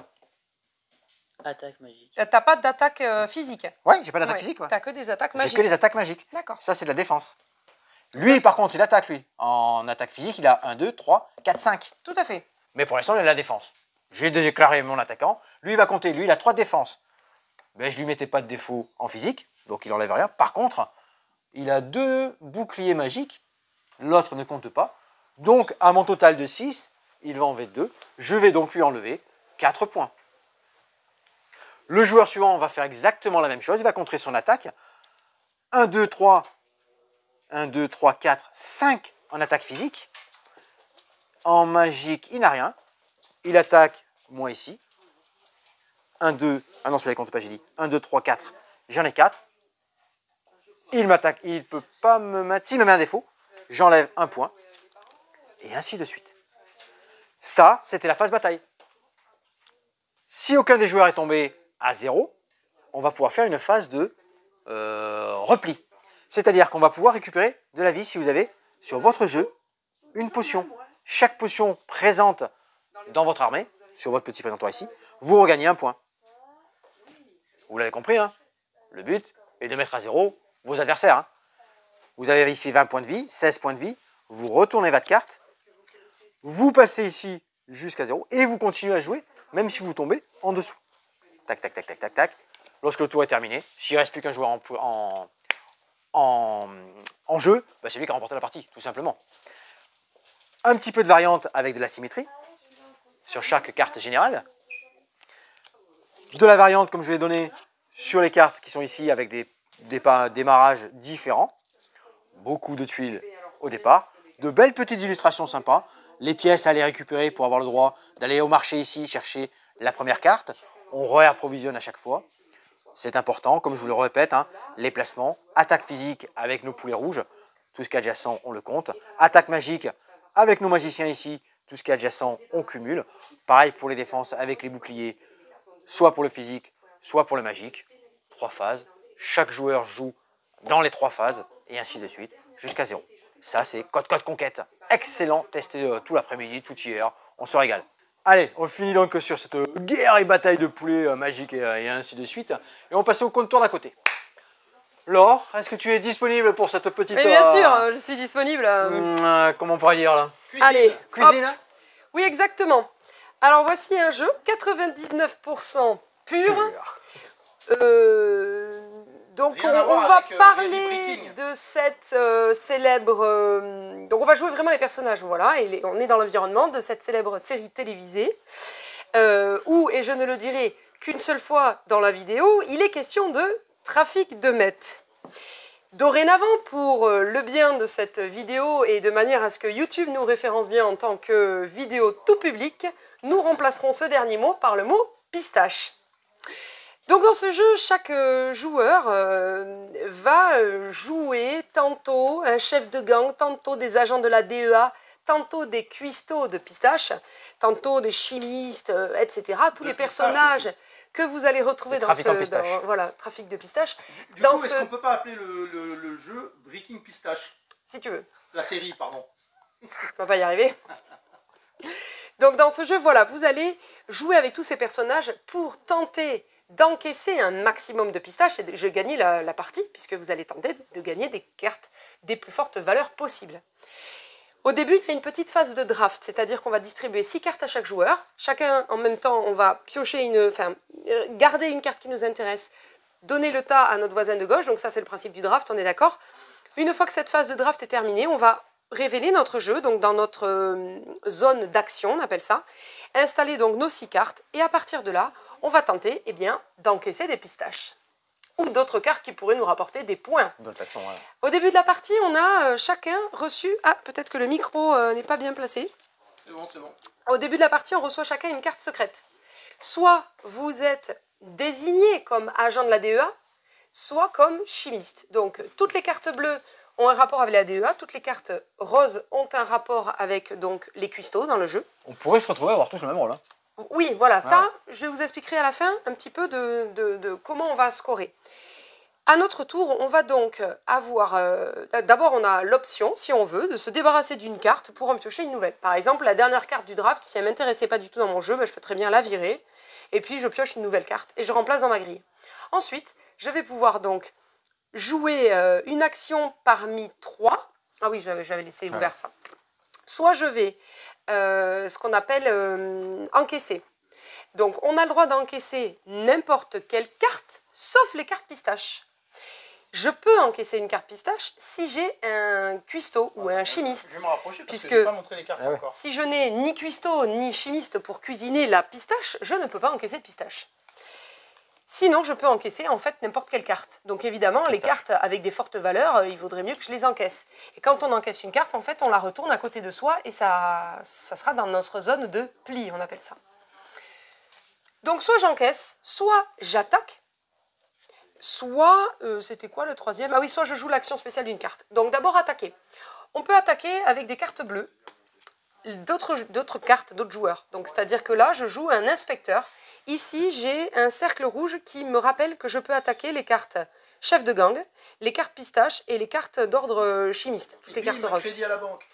Attaque magique. T'as pas d'attaque physique. Ouais, j'ai pas d'attaque physique. Ouais. T'as que des attaques magiques. J'ai que les attaques magiques. D'accord. Ça, c'est de la défense. Lui, par contre, il attaque, lui. En attaque physique, il a 1, 2, 3, 4, 5. Tout à fait. Mais pour l'instant, il a la défense. J'ai déclaré mon attaquant. Lui, il va compter. Lui, il a 3 défenses. Mais je lui mettais pas de défaut en physique, donc il n'enlève rien. Par contre, il a 2 boucliers magiques. L'autre ne compte pas. Donc, à mon total de 6, il va enlever 2. Je vais donc lui enlever 4 points. Le joueur suivant va faire exactement la même chose. Il va contrer son attaque. 1, 2, 3. 1, 2, 3, 4, 5 en attaque physique. En magique, il n'a rien. Il attaque, moi ici. 1, 2, ah non, celui-là, il compte pas, j'ai dit. 1, 2, 3, 4, j'en ai 4. Il m'attaque, il ne peut pas me mettre. S'il me met un défaut, j'enlève 1 point. Et ainsi de suite. Ça, c'était la phase bataille. Si aucun des joueurs est tombé à 0, on va pouvoir faire une phase de repli. C'est-à-dire qu'on va pouvoir récupérer de la vie si vous avez sur votre jeu une potion. Chaque potion présente dans votre armée, sur votre petit présentoir ici, vous regagnez 1 point. Vous l'avez compris, hein? Le but est de mettre à 0 vos adversaires. Hein. Vous avez ici 20 points de vie, 16 points de vie, vous retournez votre carte, vous passez ici jusqu'à 0 et vous continuez à jouer même si vous tombez en dessous. Tac, tac, tac, tac, tac, tac. Lorsque le tour est terminé, s'il ne reste plus qu'un joueur en jeu, bah c'est lui qui a remporté la partie, tout simplement. Un petit peu de variante avec de la symétrie sur chaque carte générale. De la variante, comme je l'ai donné, sur les cartes qui sont ici avec des démarrages différents. Beaucoup de tuiles au départ. De belles petites illustrations sympas. Les pièces à aller récupérer pour avoir le droit d'aller au marché ici chercher la première carte. On réapprovisionne à chaque fois. C'est important, comme je vous le répète, hein, les placements. Attaque physique avec nos poulets rouges. Tout ce qui est adjacent, on le compte. Attaque magique avec nos magiciens ici. Tout ce qui est adjacent, on cumule. Pareil pour les défenses avec les boucliers, soit pour le physique, soit pour le magique. 3 phases. Chaque joueur joue dans les 3 phases et ainsi de suite jusqu'à 0. Ça, c'est Code Conquête. Excellent, testé tout l'après-midi, tout hier. On se régale. Allez, on finit donc sur cette guerre et bataille de poulets magiques et ainsi de suite. Et on passe au comptoir d'à côté. Laure, est-ce que tu es disponible pour cette petite... Mais bien sûr, je suis disponible. Comment on pourrait dire là? Cuisine. Allez, Cuisine. hop. Oui, exactement. Alors voici un jeu 99% pur. Donc Rien à on voir va avec, parler Breaking. de cette célèbre... donc on va jouer vraiment les personnages, voilà, et on est dans l'environnement de cette célèbre série télévisée, où, et je ne le dirai qu'une seule fois dans la vidéo, il est question de trafic de meth. Dorénavant, pour le bien de cette vidéo et de manière à ce que YouTube nous référence bien en tant que vidéo tout public, nous remplacerons ce dernier mot par le mot pistache. Donc dans ce jeu, chaque joueur va jouer tantôt un chef de gang, tantôt des agents de la DEA, tantôt des cuistots de pistache, tantôt des chimistes, etc. Tous les personnages que vous allez retrouver dans ce voilà, trafic de pistache. Du coup, est-ce qu'on peut pas appeler le jeu Breaking Pistache? Si tu veux. La série, pardon. On va pas y arriver. Donc dans ce jeu, voilà, vous allez jouer avec tous ces personnages pour tenter d'encaisser un maximum de pistaches et de gagner la partie, puisque vous allez tenter de gagner des cartes des plus fortes valeurs possibles. Au début, il y a une petite phase de draft, c'est-à-dire qu'on va distribuer 6 cartes à chaque joueur. Chacun, en même temps, on va piocher garder une carte qui nous intéresse, donner le tas à notre voisin de gauche. Donc ça, c'est le principe du draft, on est d'accord. Une fois que cette phase de draft est terminée, on va révéler notre jeu, donc dans notre zone d'action, on appelle ça. Installer donc nos 6 cartes, et à partir de là, on va tenter d'encaisser des pistaches. Ou d'autres cartes qui pourraient nous rapporter des points. Actions, ouais. Au début de la partie, on a chacun reçu... Ah, peut-être que le micro n'est pas bien placé. C'est bon, c'est bon. Au début de la partie, on reçoit chacun une carte secrète. Soit vous êtes désigné comme agent de la DEA, soit comme chimiste. Donc, toutes les cartes bleues ont un rapport avec la DEA, toutes les cartes roses ont un rapport avec donc, les cuistots dans le jeu. On pourrait se retrouver à avoir tous le même rôle. Hein. Oui, voilà, ça, je vous expliquerai à la fin un petit peu de comment on va scorer. À notre tour, on va donc avoir... D'abord, on a l'option, si on veut, de se débarrasser d'une carte pour en piocher une nouvelle. Par exemple, la dernière carte du draft, si elle ne m'intéressait pas du tout dans mon jeu, je peux très bien la virer. Et puis, je pioche une nouvelle carte et je remplace dans ma grille. Ensuite, je vais pouvoir donc jouer une action parmi 3. Ah oui, j'avais laissé ouvert ça. Soit je vais... ce qu'on appelle encaisser. Donc, on a le droit d'encaisser n'importe quelle carte, sauf les cartes pistaches. Je peux encaisser une carte pistache si j'ai un cuistot ou un chimiste. Je vais me rapprocher parce Puisque que je n'ai pas montré les cartes encore. Si je n'ai ni cuistot ni chimiste pour cuisiner la pistache, je ne peux pas encaisser de pistache. Sinon, je peux encaisser en fait n'importe quelle carte. Donc évidemment, les cartes avec des fortes valeurs, il vaudrait mieux que je les encaisse. Et quand on encaisse une carte, en fait, on la retourne à côté de soi et ça sera dans notre zone de pli, on appelle ça. Donc soit j'encaisse, soit j'attaque, soit, c'était quoi le troisième? Ah oui, soit je joue l'action spéciale d'une carte. Donc d'abord attaquer. On peut attaquer avec des cartes bleues, d'autres cartes, d'autres joueurs. Donc c'est-à-dire que là, je joue un inspecteur. Ici, j'ai un cercle rouge qui me rappelle que je peux attaquer les cartes chef de gang, les cartes pistache et les cartes d'ordre chimiste, toutes les cartes roses. Crédit à la banque.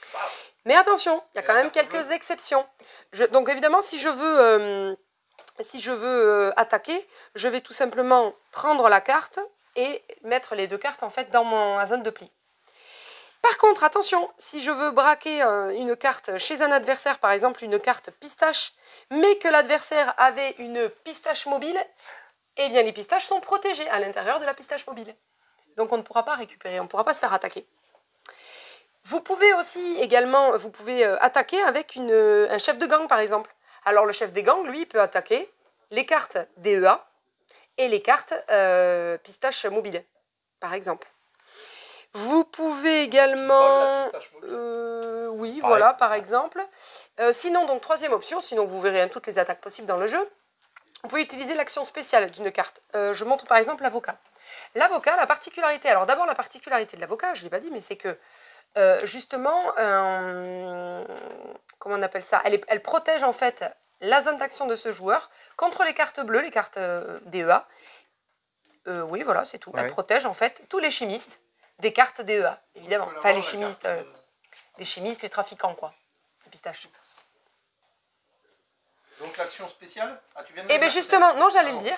Mais attention, il y a quand même quelques exceptions. Donc évidemment, si je veux attaquer, je vais tout simplement prendre la carte et mettre les 2 cartes en fait dans ma zone de pli. Par contre, attention, si je veux braquer une carte chez un adversaire, par exemple une carte pistache, mais que l'adversaire avait une pistache mobile, eh bien les pistaches sont protégées à l'intérieur de la pistache mobile. Donc on ne pourra pas récupérer, on ne pourra pas se faire attaquer. Vous pouvez aussi également, attaquer avec un chef de gang par exemple. Alors le chef des gangs, lui, peut attaquer les cartes DEA et les cartes pistache mobile, par exemple. Vous pouvez également... oui, voilà, par exemple. Sinon, donc, troisième option, sinon vous verrez toutes les attaques possibles dans le jeu. Vous pouvez utiliser l'action spéciale d'une carte. Je montre par exemple l'avocat. L'avocat, la particularité... Alors d'abord, la particularité de l'avocat, je ne l'ai pas dit, mais c'est que, justement, comment on appelle ça? Elle protège en fait la zone d'action de ce joueur contre les cartes bleues, les cartes DEA. Oui, voilà, c'est tout. Ouais. Elle protège en fait tous les chimistes des cartes DEA, évidemment. Enfin, les chimistes, les trafiquants, quoi. Les pistaches. Donc l'action spéciale, tu viens de Eh bien justement, non, j'allais le dire.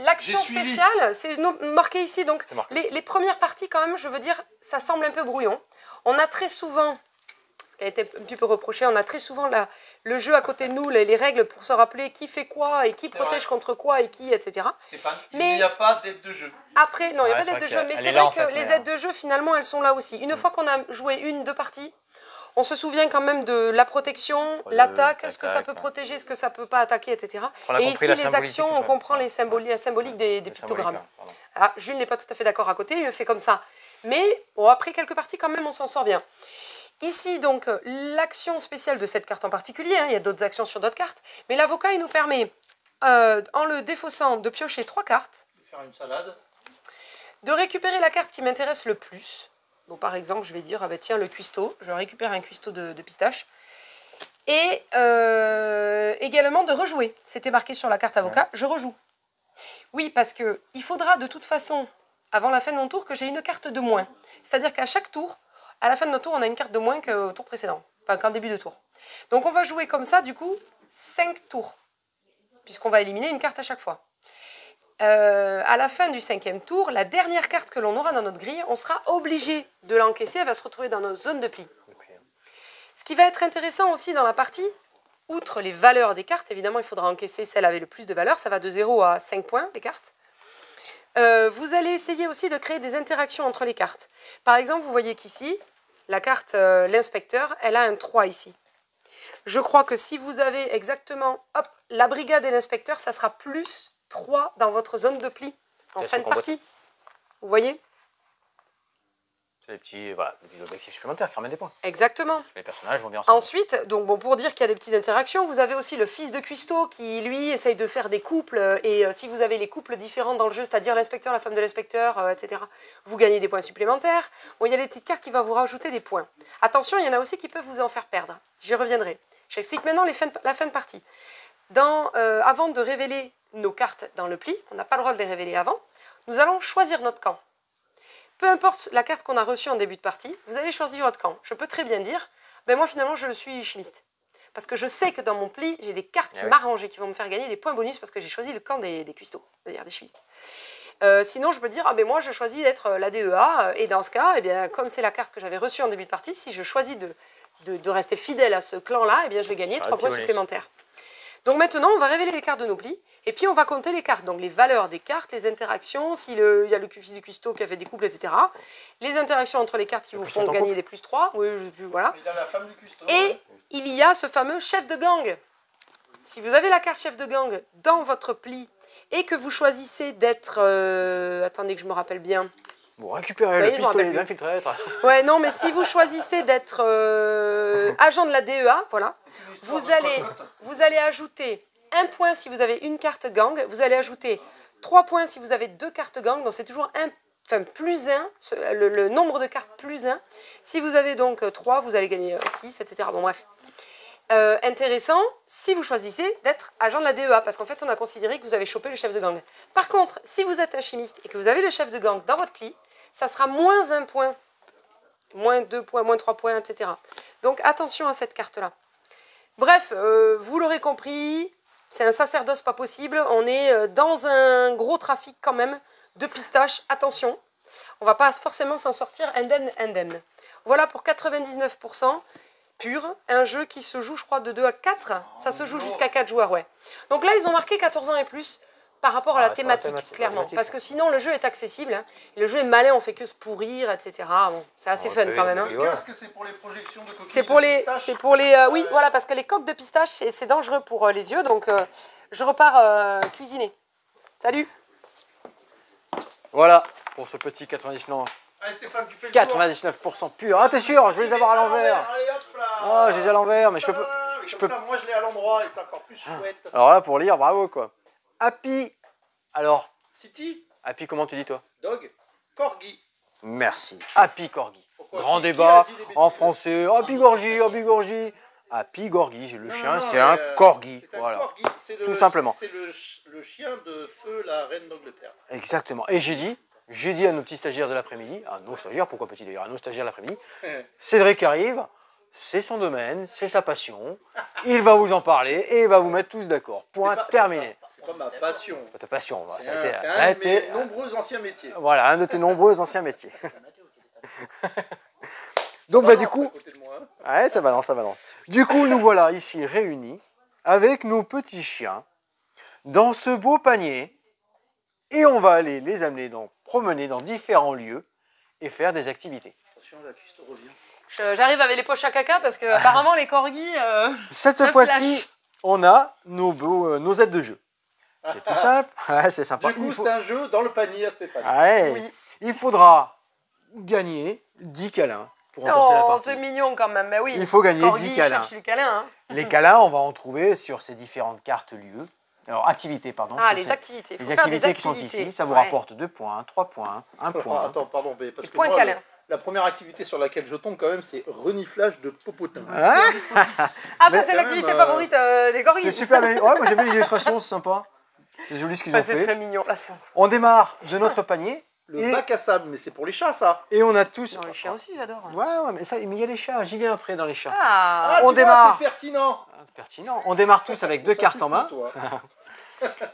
L'action spéciale, c'est marqué ici. Donc les premières parties, quand même, je veux dire, ça semble un peu brouillon. On a très souvent, ce qui a été un petit peu reproché, on a très souvent le jeu à côté de nous, les règles pour se rappeler qui fait quoi et qui protège contre quoi et qui, etc. Stéphane, mais il n'y a pas d'aide de jeu. Après, non, il n'y a pas d'aide de jeu, mais c'est vrai que les aides de jeu, finalement, elles sont là aussi. Une fois qu'on a joué 1-2 parties, On se souvient quand même de la protection, l'attaque, ce que ça peut protéger, ce que ça peut pas attaquer, etc. On a Et compris ici, la les symbolique, actions, tout on ça. comprend Ouais. la symbolique des Les pictogrammes. symboliques, pardon. Ah, Jules n'est pas tout à fait d'accord à côté, il le fait comme ça. Mais bon, après quelques parties, quand même, on s'en sort bien. Ici, donc, l'action spéciale de cette carte en particulier, hein, il y a d'autres actions sur d'autres cartes, mais l'avocat, il nous permet, en le défaussant, de piocher 3 cartes, De faire une salade. de récupérer la carte qui m'intéresse le plus. Donc, par exemple, je vais dire, ah ben, tiens, le cuistot, je récupère un cuistot de pistache. Et également de rejouer. C'était marqué sur la carte avocat, je rejoue. Oui, parce qu'il faudra de toute façon, avant la fin de mon tour, que j'ai une carte de moins. C'est-à-dire qu'à chaque tour, à la fin de notre tour, on a une carte de moins qu'au tour précédent. Enfin, qu'en début de tour. Donc on va jouer comme ça, du coup, 5 tours. Puisqu'on va éliminer une carte à chaque fois. À la fin du 5e tour, la dernière carte que l'on aura dans notre grille, on sera obligé de l'encaisser, elle va se retrouver dans notre zone de pli. Ce qui va être intéressant aussi dans la partie, outre les valeurs des cartes, évidemment il faudra encaisser celle avec le plus de valeur, ça va de 0 à 5 points les cartes. Vous allez essayer aussi de créer des interactions entre les cartes. Par exemple, vous voyez qu'ici, la carte l'inspecteur, elle a un 3 ici. Je crois que si vous avez exactement la brigade et l'inspecteur, ça sera plus 3 dans votre zone de pli en fin de partie. Vous voyez? C'est les petits objectifs supplémentaires qui ramènent des points. Exactement. Les personnages vont bien ensemble. Ensuite, donc bon, pour dire qu'il y a des petites interactions, vous avez aussi le fils de cuistot qui, lui, essaye de faire des couples. Et si vous avez les couples différents dans le jeu, c'est-à-dire l'inspecteur, la femme de l'inspecteur, etc., vous gagnez des points supplémentaires. Bon, il y a des petites cartes qui vont vous rajouter des points. Attention, il y en a aussi qui peuvent vous en faire perdre. J'y reviendrai. J'explique maintenant la fin de partie. Avant de révéler nos cartes dans le pli, on n'a pas le droit de les révéler avant, nous allons choisir notre camp. Peu importe la carte qu'on a reçue en début de partie, vous allez choisir votre camp. Je peux très bien dire, ben moi finalement je suis chimiste. Parce que je sais que dans mon pli, j'ai des cartes qui m'arrangent et qui vont me faire gagner des points bonus parce que j'ai choisi le camp des cuistots, c'est-à-dire des chimistes. Sinon je peux dire, ah ben moi je choisis d'être la DEA, et dans ce cas, eh bien, comme c'est la carte que j'avais reçue en début de partie, si je choisis de rester fidèle à ce clan-là, eh bien je vais gagner 3 points supplémentaires. Donc maintenant, on va révéler les cartes de nos plis, et puis on va compter les cartes, donc les valeurs des cartes, les interactions, s'il y a le fils du cuistot qui a fait des couples, etc. Les interactions entre les cartes qui vous font gagner des plus 3, oui, voilà. Il a la femme du cuistot. Et il y a ce fameux chef de gang. Si vous avez la carte chef de gang dans votre pli, et que vous choisissez d'être... attendez que je me rappelle bien. Vous récupérez le pistolet d'infiltré. Ouais, non, mais si vous choisissez d'être agent de la DEA, voilà, vous allez ajouter 1 point si vous avez une carte gang, vous allez ajouter 3 points si vous avez 2 cartes gang, donc c'est toujours plus 1, le nombre de cartes plus 1. Si vous avez donc 3, vous allez gagner 6, etc. Bon, bref. Intéressant, si vous choisissez d'être agent de la DEA, parce qu'en fait, on a considéré que vous avez chopé le chef de gang. Par contre, si vous êtes un chimiste et que vous avez le chef de gang dans votre pli, ça sera moins 1 point, moins 2 points, moins 3 points, etc. Donc, attention à cette carte-là. Bref, vous l'aurez compris, c'est un sacerdoce pas possible. On est dans un gros trafic quand même de pistaches. Attention, on va pas forcément s'en sortir indemne. Voilà pour 99%. Pur, un jeu qui se joue, je crois, de 2 à 4. Ça se joue jusqu'à 4 joueurs, ouais. Donc là, ils ont marqué 14 ans et plus par rapport à la thématique, clairement. Parce que sinon, le jeu est accessible. Hein. Le jeu est malin, on fait que se pourrir, etc. Bon, c'est assez fun quand même. Hein. Le casque, c'est pour les projections de coquilles C'est pour les... oui, voilà, parce que les coques de pistache, c'est dangereux pour les yeux. Donc, je repars cuisiner. Salut. Voilà, pour ce petit 99%. Allez Stéphane, tu fais le 99% pur. Ah, t'es sûr? Je vais les avoir à l'envers. Allez hop là. Ah, j'ai à l'envers, mais je peux pas. Ça, moi je l'ai à l'endroit et c'est encore plus chouette. Alors là, pour lire, bravo quoi. Happy. Alors, City, Happy, comment tu dis toi? Dog, Corgi. Merci. Happy Corgi. Pourquoi? Grand Qui débat a dit des bêtises? en français. Happy Gorgi, Happy Gorgi. Happy Gorgi, le chien, c'est un corgi. C'est un Voilà. corgi. Tout simplement. C'est le chien de feu, la reine d'Angleterre. Exactement. Et j'ai dit à nos petits stagiaires de l'après-midi, à nos stagiaires, pourquoi petits d'ailleurs, à nos stagiaires de l'après-midi, Cédric arrive, c'est son domaine, c'est sa passion, il va vous en parler et il va vous mettre tous d'accord. Point terminé. C'est pas ma passion. Pas ta passion, C'est ça un a de été, mes nombreux anciens métiers. voilà, un de tes nombreux anciens métiers. Donc bah du coup, ouais, ça balance, ça balance. Du coup, nous voilà ici réunis avec nos petits chiens dans ce beau panier et on va aller les amener promener dans différents lieux et faire des activités. Attention, la cuistot revient. J'arrive avec les poches à caca parce que apparemment les corgis. Cette Ça fois-ci, flash. on a nos aides de jeu. C'est tout simple, ouais, c'est sympa. Du coup, c'est un jeu dans le panier à Stéphane. Ouais. Oui. Il faudra gagner 10 câlins pour remporter la Oh, partie. c'est mignon quand même, mais oui. Il faut gagner Corgi, 10 câlins. cherche les câlins. Hein. Les câlins, on va en trouver sur ces différentes cartes lieux. Alors, activités, pardon. Ah, c'est- les c'est- activités. Faut Les faire des activités qui sont activités. ici, ça vous Ouais. rapporte 2 points, 3 points, 1 point. Attends, pardon, mais parce Des que points moi, câlins. la première activité sur laquelle je tombe quand même, c'est reniflage de popotin. Hein Ah, Mais ça, c'est quand l'activité même, favorite des corgis. C'est super bien. Ouais, moi j'aime bien les illustrations, c'est sympa. C'est joli ce qu'ils Bah, ont c'est fait. très mignon. Là, c'est un... On démarre de notre panier Le et, bac à sable, mais c'est pour les chats, ça. et on a tous. Non, les chiens aussi, j'adore. Ouais, mais mais il y a les chats, j'y viens après dans les chats. Ah, On tu vois, démarre. c'est pertinent. Ah, pertinent. On démarre tous avec 2 Ça cartes en suffit, main, toi.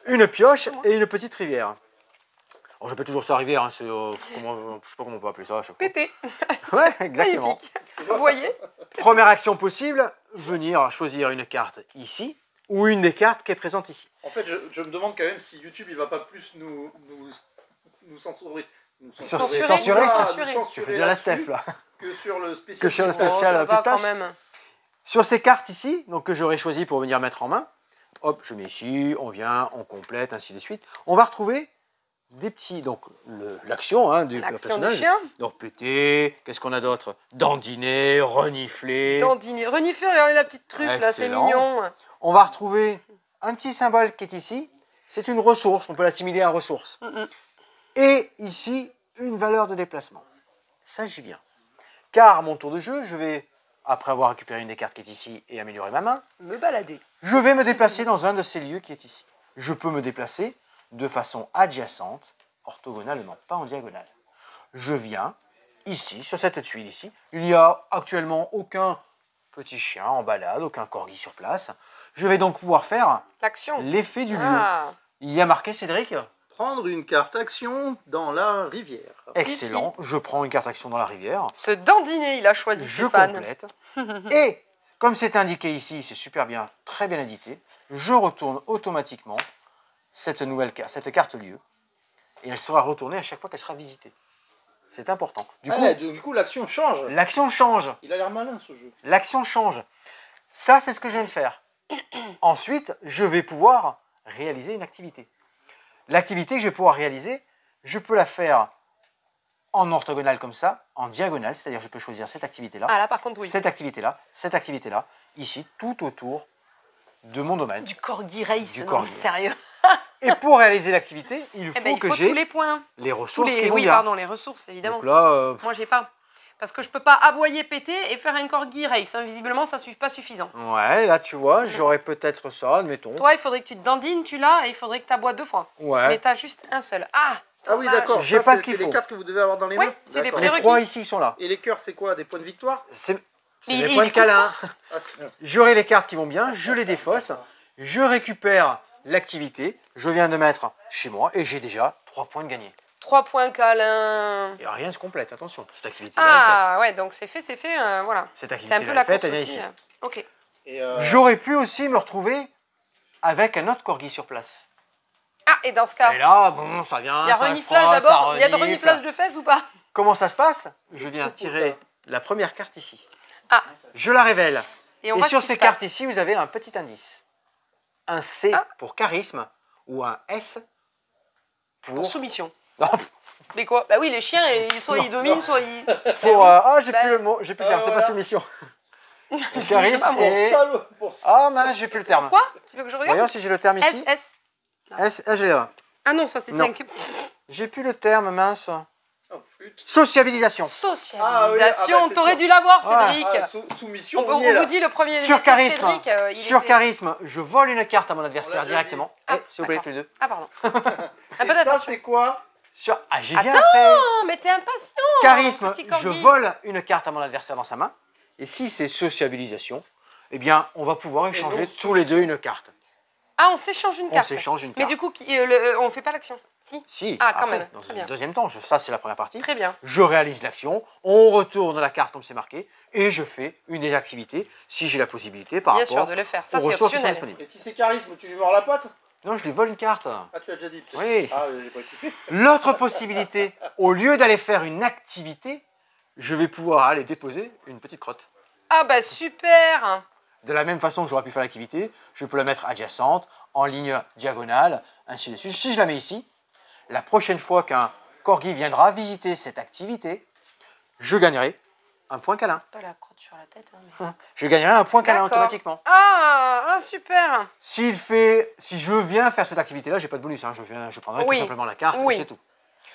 une pioche et une petite rivière. Alors, j'appelle toujours ça rivière, hein, c'est, je sais pas comment on peut appeler ça à chaque fois. pété. Ouais, exactement. Magnifique. Vous voyez? Première action possible, venir choisir une carte ici ou une des cartes qui est présente ici. En fait, je me demande quand même si YouTube, il va pas plus nous censurer. Censurer, censurer, censurer. Tu fais de la Steph là. Que sur le Que spécial. sur le pistache. spécial. ça va pistache. quand même. Sur ces cartes ici, donc que j'aurais choisi pour venir mettre en main, hop, je mets ici, on vient, on complète, ainsi de suite. On va retrouver des petits, donc l'action hein, du L'action du personnage. chien. Donc péter, qu'est-ce qu'on a d'autre? Dandiner, renifler. Dandiner. Renifler, regardez la petite truffe là, c'est Excellent. mignon. On va retrouver un petit symbole qui est ici. C'est une ressource, on peut l'assimiler à ressource. Et ici, une valeur de déplacement. Ça, j'y viens. Car à mon tour de jeu, je vais, après avoir récupéré une des cartes qui est ici et amélioré ma main, Me balader. je vais me déplacer dans un de ces lieux qui est ici. Je peux me déplacer de façon adjacente, orthogonalement, pas en diagonale. Je viens ici, sur cette tuile ici. Il n'y a actuellement aucun petit chien en balade, aucun corgi sur place. Je vais donc pouvoir faire L'action. l'effet du lieu. Ah, Il y a marqué, Cédric? Prendre une carte action dans la rivière. Excellent. Je prends une carte action dans la rivière. ce dandiner, il a choisi Je Stéphane. complète. Et comme c'est indiqué ici, c'est super bien, très bien édité, je retourne automatiquement cette nouvelle carte, cette carte lieu. Et elle sera retournée à chaque fois qu'elle sera visitée. C'est important. Du coup, Du coup, l'action change. l'action change. Il a l'air malin, ce jeu. L'action change. Ça, c'est ce que je viens de faire. Ensuite, je vais pouvoir réaliser une activité. L'activité que je vais pouvoir réaliser, je peux la faire en orthogonale comme ça, en diagonale, c'est-à-dire je peux choisir cette activité-là, Ah là, par contre, oui. cette activité-là, ici, tout autour de mon domaine. Du corgi race, Du non, corgi. sérieux. Et pour réaliser l'activité, il Eh faut ben, il que faut j'ai tous les points. les Tous ressources qui les... vont Oui, bien. pardon, les ressources, évidemment. Donc là, Moi, j'ai pas. Parce que je peux pas aboyer, péter et faire un corgi race. hein. Visiblement, ça ne suffit pas suffisant. ouais, là tu vois, j'aurais peut-être ça, admettons. Toi, il faudrait que tu te dandines, tu l'as, et il faudrait que tu aboies 2 fois. Ouais. Mais tu as juste un seul. Ah, Ah oui, dommage. d'accord. J'ai Ça, pas c'est- ce qu'il C'est faut. les cartes que vous devez avoir dans les Ouais, mains. c'est les D'accord. Les prérequis. 3 ici sont là. Et les cœurs, c'est quoi? Des points de victoire? C'est Il- des il points de coupe. câlin. Ah, c'est- J'aurai les cartes qui vont bien, je les défausse, je récupère l'activité, je viens de mettre chez moi et j'ai déjà 3 points de gagné. 3 points câlin. Et rien ne se complète, attention, cette activité-là est faite. Ah, ouais, donc c'est fait, voilà. Cette C'est un peu activité-là la est faite, course elle vient aussi. ici. Ok. Et J'aurais pu aussi me retrouver avec un autre corgi sur place. Ah, et dans ce cas, Et là, bon, ça vient, il y a ça reniflage frotte, d'abord. ça Il y a de renifle. reniflage de fesses ou pas? Comment ça se passe? Je viens tirer la première carte ici. Ah. Je la révèle. Et on Et voit sur ce qui ces se cartes passe. ici, vous avez un petit indice. Un C Ah. pour charisme ou un S Pour pour... soumission. Non, Mais quoi? Bah oui, les chiens, soit ils dominent, soit ils. pour ah, j'ai Bah, plus le mot, j'ai plus le terme, c'est pas voilà. soumission. Le pas charisme moi. et... pour ça. Ah mince, j'ai plus le terme. Quoi? Tu veux que je regarde? Voyons si j'ai le terme ici. S. S, ah, j'ai là. Ah non, ça c'est Non. 5. J'ai plus le terme, mince. Oh, flûte. Sociabilisation. Socialisation. Ah oui, ah bah, c'est T'aurais sûr. dû l'avoir, Ouais. Cédric. Ah, soumission, On y est, là. vous dit le premier Sur métier de charisme, Cédric, il sur était- charisme, je vole une carte à mon On adversaire l'a déjà directement. Ah, Eh, s'il vous plaît, d'accord. tous les deux. Ah, pardon. Un Et peu ça, d'attention. c'est quoi? Ah, j'y viens Attends, après. mais t'es impatient. Charisme, petit je corgi. vole une carte à mon adversaire dans sa main. Et si c'est sociabilisation, eh bien, on va pouvoir échanger non, tous les deux une carte. Ah, on s'échange une On carte. s'échange une Mais carte. du coup, on fait pas l'action. Si. Si, Ah, quand après, même. dans Très un bien. deuxième temps, ça c'est la première partie. Très bien. Je réalise l'action, on retourne la carte comme c'est marqué, et je fais une des activités, si j'ai la possibilité, par Bien rapport sûr, de le faire. Ça, aux c'est ressources qui sont optionnel. disponibles. Et si c'est charisme, tu lui mords la patte? Non, je lui vole une carte. Ah, tu l'as déjà dit. peut-être. Oui. Ah, j'ai pas écouté. L'autre possibilité, au lieu d'aller faire une activité, je vais pouvoir aller déposer une petite crotte. Ah bah super. De la même façon que j'aurais pu faire l'activité, je peux la mettre adjacente, en ligne diagonale, ainsi de suite. Si je la mets ici, la prochaine fois qu'un corgi viendra visiter cette activité, je gagnerai un point câlin. Pas la crotte sur la tête. Hein, mais... Je gagnerai un point câlin D'accord. automatiquement. Ah, super. Si je viens faire cette activité-là, j'ai pas de bonus. Hein. Je prendrai Oui. tout simplement la carte Oui. et c'est tout.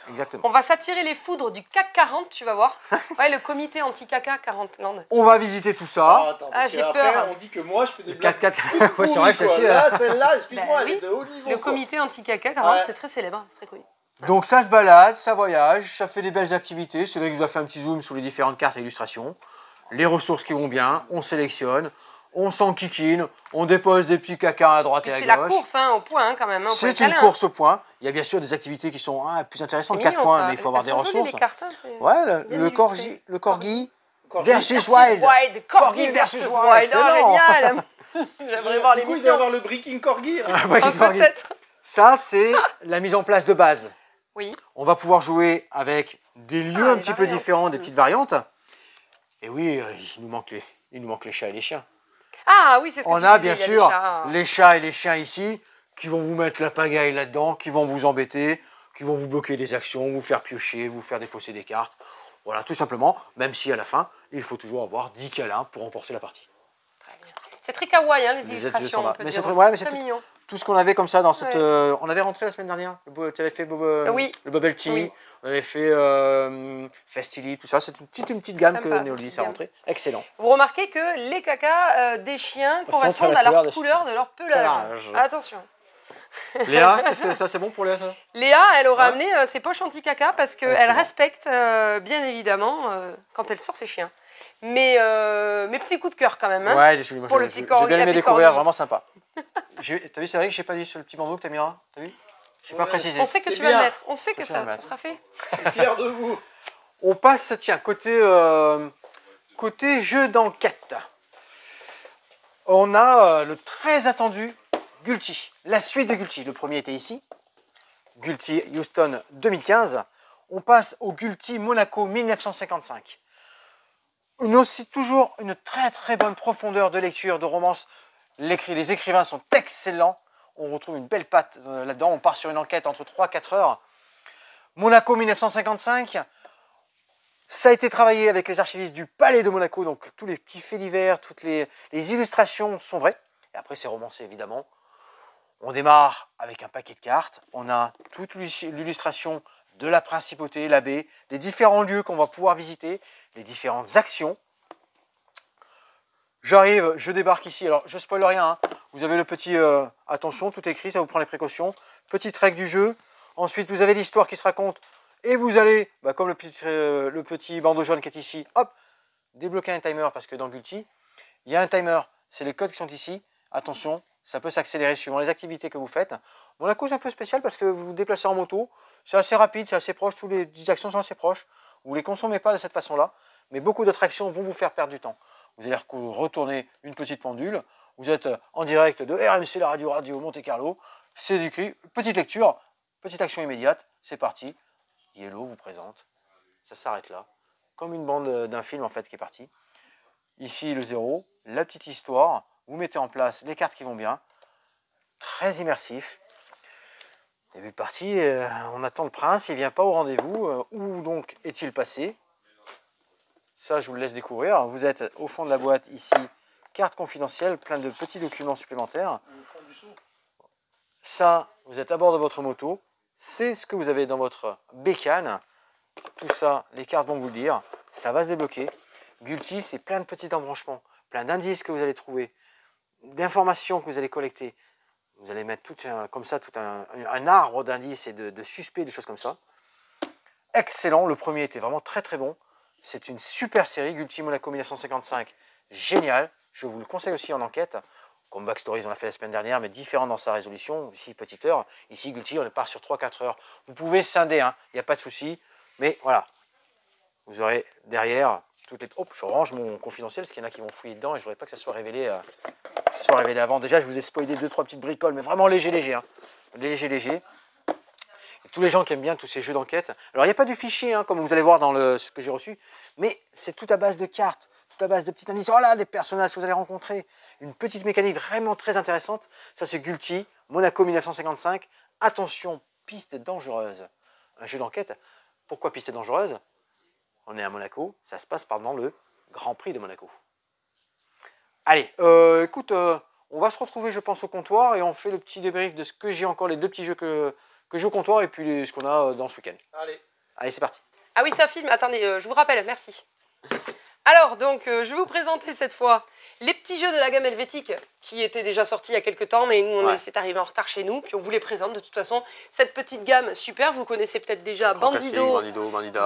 Exactement. On va s'attirer les foudres du CAC 40, tu vas voir. Ouais, le comité anti-caca 40 Land. On va visiter tout ça. Ah, attends, Ah, parce j'ai que après, peur. on dit que moi, je fais des Le blagues. 4-4. Ouais, c'est vrai que pourries, celle-ci, quoi. là. Là, celle-là, excuse-moi, Bah elle oui. est de haut niveau. Le quoi. comité anti-caca 40, Ouais. c'est très célèbre, c'est très connu. Donc ça se balade, ça voyage, ça fait des belles activités. C'est vrai que je vous ai fait un petit zoom sur les différentes cartes et illustrations. Les ressources qui vont bien, on sélectionne, on s'enquiquine, on dépose des petits caca à droite Et et à c'est la gauche. course hein, au point hein, quand même. Hein, au point C'est une câlin. course au point. Il y a bien sûr des activités qui sont plus intéressantes, C'est 4 mignon, points, ça. mais il faut avoir Elles des sont jolies, ressources. les cartes, hein, c'est Ouais, bien le illustré. corgi Corgi versus Wild. Corgi versus Wild. Oh, excellent. génial. J'aimerais voir Du coup, il doit y l'émission. avoir le Breaking Corgi. hein. Ouais, Ah, corgi. peut-être. Ça, c'est la mise en place de base. Oui. On va pouvoir jouer avec des lieux un les petit peu variantes. différents, des petites variantes. Et oui, il nous manque les chats et les chiens. Ah oui, c'est ce que On tu a disais, bien il y sûr des chats. les chats et les chiens ici qui vont vous mettre la pagaille là-dedans, qui vont vous embêter, qui vont vous bloquer des actions, vous faire piocher, vous faire défausser des cartes. Voilà, tout simplement, même si à la fin, il faut toujours avoir 10 câlins pour remporter la partie. Très bien. C'est très kawaii, hein, les Les aides illustrations, sont là. on peut Mais dire c'est aussi. très- ouais, mais C'est c'est très tout- mignon. Tout ce qu'on avait comme ça dans cette... Ouais. on avait rentré la semaine dernière, tu avais fait Oui. le Bubble Tea, Oui. on avait fait Festili, tout ça. C'est une petite gamme Sympa, que une Néolis petite a gamme. rentrée. Excellent. Vous remarquez que les cacas des chiens Sont correspondent à à la leur couleur couleur de leur pelage. pelage. Attention. Léa, est-ce que ça c'est bon pour Léa ça? Léa, elle aura Hein amené ses poches anti-caca parce qu'elle Excellent. respecte, bien évidemment, quand elle sort ses chiens. Mais mes petits coups de cœur quand même. Hein. Ouais, il est joli. Moi, Pour le j'ai petit corgi, bien la aimé petite découvrir, corgi. vraiment sympa. T'as vu, c'est vrai que j'ai pas dit sur le petit bandeau que t'as mis là. T'as vu? J'ai pas Ouais. précisé. On sait que C'est tu vas le bien. mettre. On sait que Ça, je vais ça le mettre. sera fait. Je suis fier de vous. On passe, tiens, côté jeu d'enquête. On a le très attendu Gulti, la suite de Gulti. Le premier était ici, Gulti Houston 2015. On passe au Gulti Monaco 1955. Toujours une très très bonne profondeur de lecture, de romance. Les écrivains sont excellents. On retrouve une belle patte là-dedans. On part sur une enquête entre 3 et 4 heures. Monaco 1955. Ça a été travaillé avec les archivistes du Palais de Monaco, donc tous les petits faits divers, toutes les illustrations sont vraies. Et après, c'est romancé, évidemment. On démarre avec un paquet de cartes. On a toute l'illustration de la principauté, la baie, les différents lieux qu'on va pouvoir visiter, les différentes actions. J'arrive, je débarque ici. Alors, je spoil rien. Hein. Vous avez le petit... attention, tout est écrit, ça vous prend les précautions. Petite règle du jeu. Ensuite, vous avez l'histoire qui se raconte. Et vous allez, comme le petit bandeau jaune qui est ici, hop, débloquer un timer parce que dans Gulti, il y a un timer. C'est les codes qui sont ici. Attention, ça peut s'accélérer suivant les activités que vous faites. Monaco, c'est un peu spécial parce que vous vous déplacez en moto. C'est assez rapide, c'est assez proche. Toutes les actions sont assez proches. Vous ne les consommez pas de cette façon-là. Mais beaucoup d'autres actions vont vous faire perdre du temps. Vous allez retourner une petite pendule. Vous êtes en direct de RMC, la radio Monte Carlo. C'est écrit, petite lecture, petite action immédiate. C'est parti. Yellow vous présente, ça s'arrête là, comme une bande d'un film en fait qui est parti. Ici le 0, la petite histoire, vous mettez en place les cartes qui vont bien, très immersif. Début de partie, on attend le prince, il ne vient pas au rendez-vous, où donc est-il passé? Ça je vous le laisse découvrir, vous êtes au fond de la boîte ici, carte confidentielle, plein de petits documents supplémentaires. Ça, vous êtes à bord de votre moto. C'est ce que vous avez dans votre bécane. Tout ça, les cartes vont vous le dire. Ça va se débloquer. Gulti, c'est plein de petits embranchements, plein d'indices que vous allez trouver, d'informations que vous allez collecter. Vous allez mettre tout un arbre d'indices et de suspects, des choses comme ça. Excellent. Le premier était vraiment très très bon. C'est une super série. Gulti Monaco 1955. Génial. Je vous le conseille aussi en enquête. Comme Backstories, on l'a fait la semaine dernière, mais différent dans sa résolution. Ici, petite heure. Ici, Gulti, on part sur 3-4 heures. Vous pouvez scinder, hein, il n'y a pas de souci. Mais voilà, vous aurez derrière toutes les... Hop, je range mon confidentiel, parce qu'il y en a qui vont fouiller dedans et je ne voudrais pas que ça soit révélé, avant. Déjà, je vous ai spoilé 2-3 petites bricoles, mais vraiment léger. Hein. Léger. Et tous les gens qui aiment bien tous ces jeux d'enquête. Alors, il n'y a pas du fichier, hein, comme vous allez voir dans ce que j'ai reçu, mais c'est tout à base de cartes, tout à base de petits indices. Oh là, des personnages que vous allez rencontrer. Une petite mécanique vraiment très intéressante. Ça, c'est Gulti, Monaco 1955. Attention, piste dangereuse. Un jeu d'enquête. Pourquoi piste dangereuse? On est à Monaco, ça se passe pendant le Grand Prix de Monaco. Allez, écoute, on va se retrouver, je pense, au comptoir et on fait le petit débrief de ce que j'ai encore, les deux petits jeux que j'ai au comptoir et puis ce qu'on a dans ce week-end. Allez, c'est parti. Ah oui, ça filme. Attendez, je vous rappelle, merci. Alors, donc, je vais vous présenter cette fois les petits jeux de la gamme helvétique qui étaient déjà sortis il y a quelques temps, mais nous, c'est arrivé en retard chez nous, puis on vous les présente de toute façon. Cette petite gamme super, vous connaissez peut-être déjà Bandido,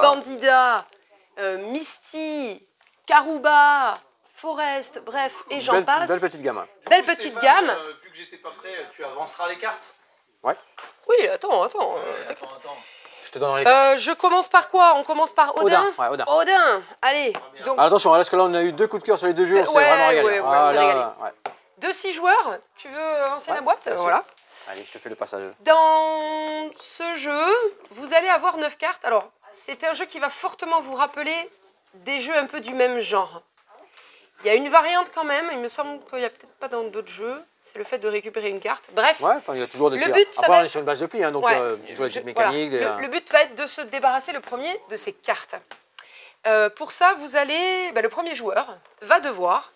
Bandida, Misty, Karuba, Forest, bref, et j'en passe. Belle petite gamme. Belle petite gamme. Vu que j'étais pas prêt, tu avanceras les cartes. Ouais. Oui, attends, t'inquiète. Je te donnerai les cartes. Je commence par quoi? On commence par Odin. Ouais, Odin. Odin, allez. Donc, Alors, attention, parce que là, on a eu 2 coups de cœur sur les 2 jeux, on s'est vraiment régalé. on s'est régalé. Ouais. De 6 joueurs, tu veux avancer la boîte? Voilà. Allez, je te fais le passage. Dans ce jeu, vous allez avoir 9 cartes. Alors, c'est un jeu qui va fortement vous rappeler des jeux un peu du même genre. Il y a une variante quand même, il me semble qu'il n'y a peut-être pas dans d'autres jeux, c'est le fait de récupérer une carte. Bref, Ouais, il y a toujours des le plis. but, ça Après, va on est sur une base de plis, hein, donc tu joues avec des mécaniques. voilà. Le but va être de se débarrasser le premier de ces cartes. Pour ça, vous allez, le premier joueur va devoir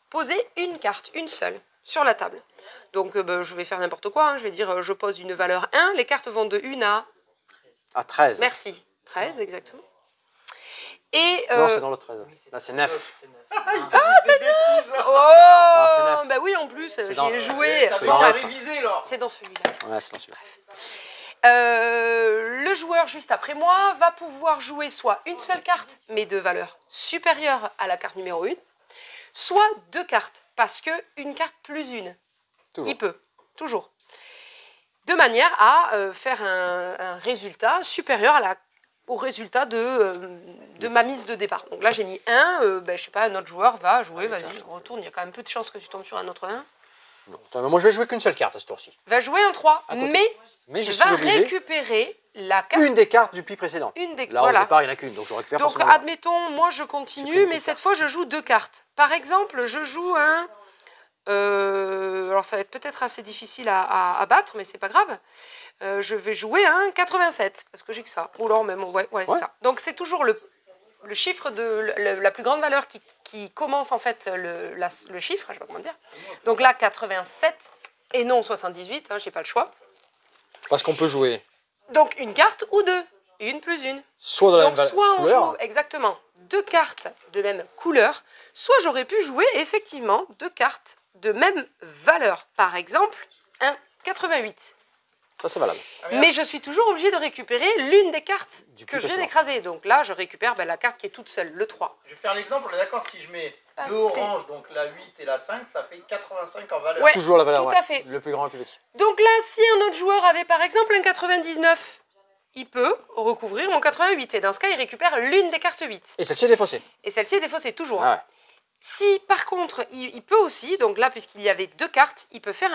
poser une carte, une seule, sur la table. Donc, je vais faire n'importe quoi, hein, je vais dire, je pose une valeur 1, les cartes vont de 1 à... À 13. Merci, 13 exactement. Et, Non, c'est dans le 13. Là, c'est 9. C'est 9. Oh, c'est 9. bah oui, en plus, j'y dans- ai joué. c'est T'as dans pas la- révisé là. C'est dans celui-là. Ouais, c'est dans celui-là. Le joueur juste après moi va pouvoir jouer soit une seule carte, mais de valeur supérieure à la carte numéro 1, soit 2 cartes, parce que une carte plus une. Toujours. Il peut, toujours. De manière à faire un résultat supérieur au résultat de ma mise de départ. Donc là, j'ai mis 1, je sais pas, un autre joueur va jouer, vas-y, retourne, il y a quand même peu de chances que tu tombes sur un autre 1. Non. Attends, moi, je vais jouer qu'une seule carte à ce tour-ci. Va jouer un 3, côté. mais je il suis va obligé. récupérer la carte. Une des cartes du pli précédent. Une des- Là, voilà. au départ, il n'y en a qu'une, donc je récupère Donc, forcément. admettons, moi je J'ai continue, pris une mais carte. cette fois je joue 2 cartes. Par exemple, je joue un... alors ça va être peut-être assez difficile à battre, mais c'est pas grave. Je vais jouer un 87, parce que j'ai que ça. Ou alors même, ouais, c'est ça. Donc c'est toujours le chiffre de la plus grande valeur qui commence en fait le chiffre, je sais pas comment dire. Donc là, 87 et non 78, j'ai pas le choix. Parce qu'on peut jouer Donc une carte ou 2, une plus une. soit dans la Donc même soit on couleur, joue exactement 2 cartes de même couleur, soit j'aurais pu jouer effectivement 2 cartes de même valeur. Par exemple, un 88. ça c'est valable. Mais je suis toujours obligée de récupérer l'une des cartes Du que je plus viens précédent. d'écraser. Donc là, je récupère la carte qui est toute seule, le 3. Je vais faire l'exemple, on est d'accord, si je mets Ah, 2 c'est- oranges, donc la 8 et la 5, ça fait 85 en valeur. Ouais, Toujours la valeur, tout ouais. à fait. Le plus grand et le plus petit. Donc là, si un autre joueur avait par exemple un 99, il peut recouvrir mon 88. Et dans ce cas, il récupère l'une des cartes 8. Et celle-ci est défaussée. Et celle-ci est défaussée, toujours. Ah ouais. Si par contre, il peut aussi, donc là, puisqu'il y avait 2 cartes, il peut faire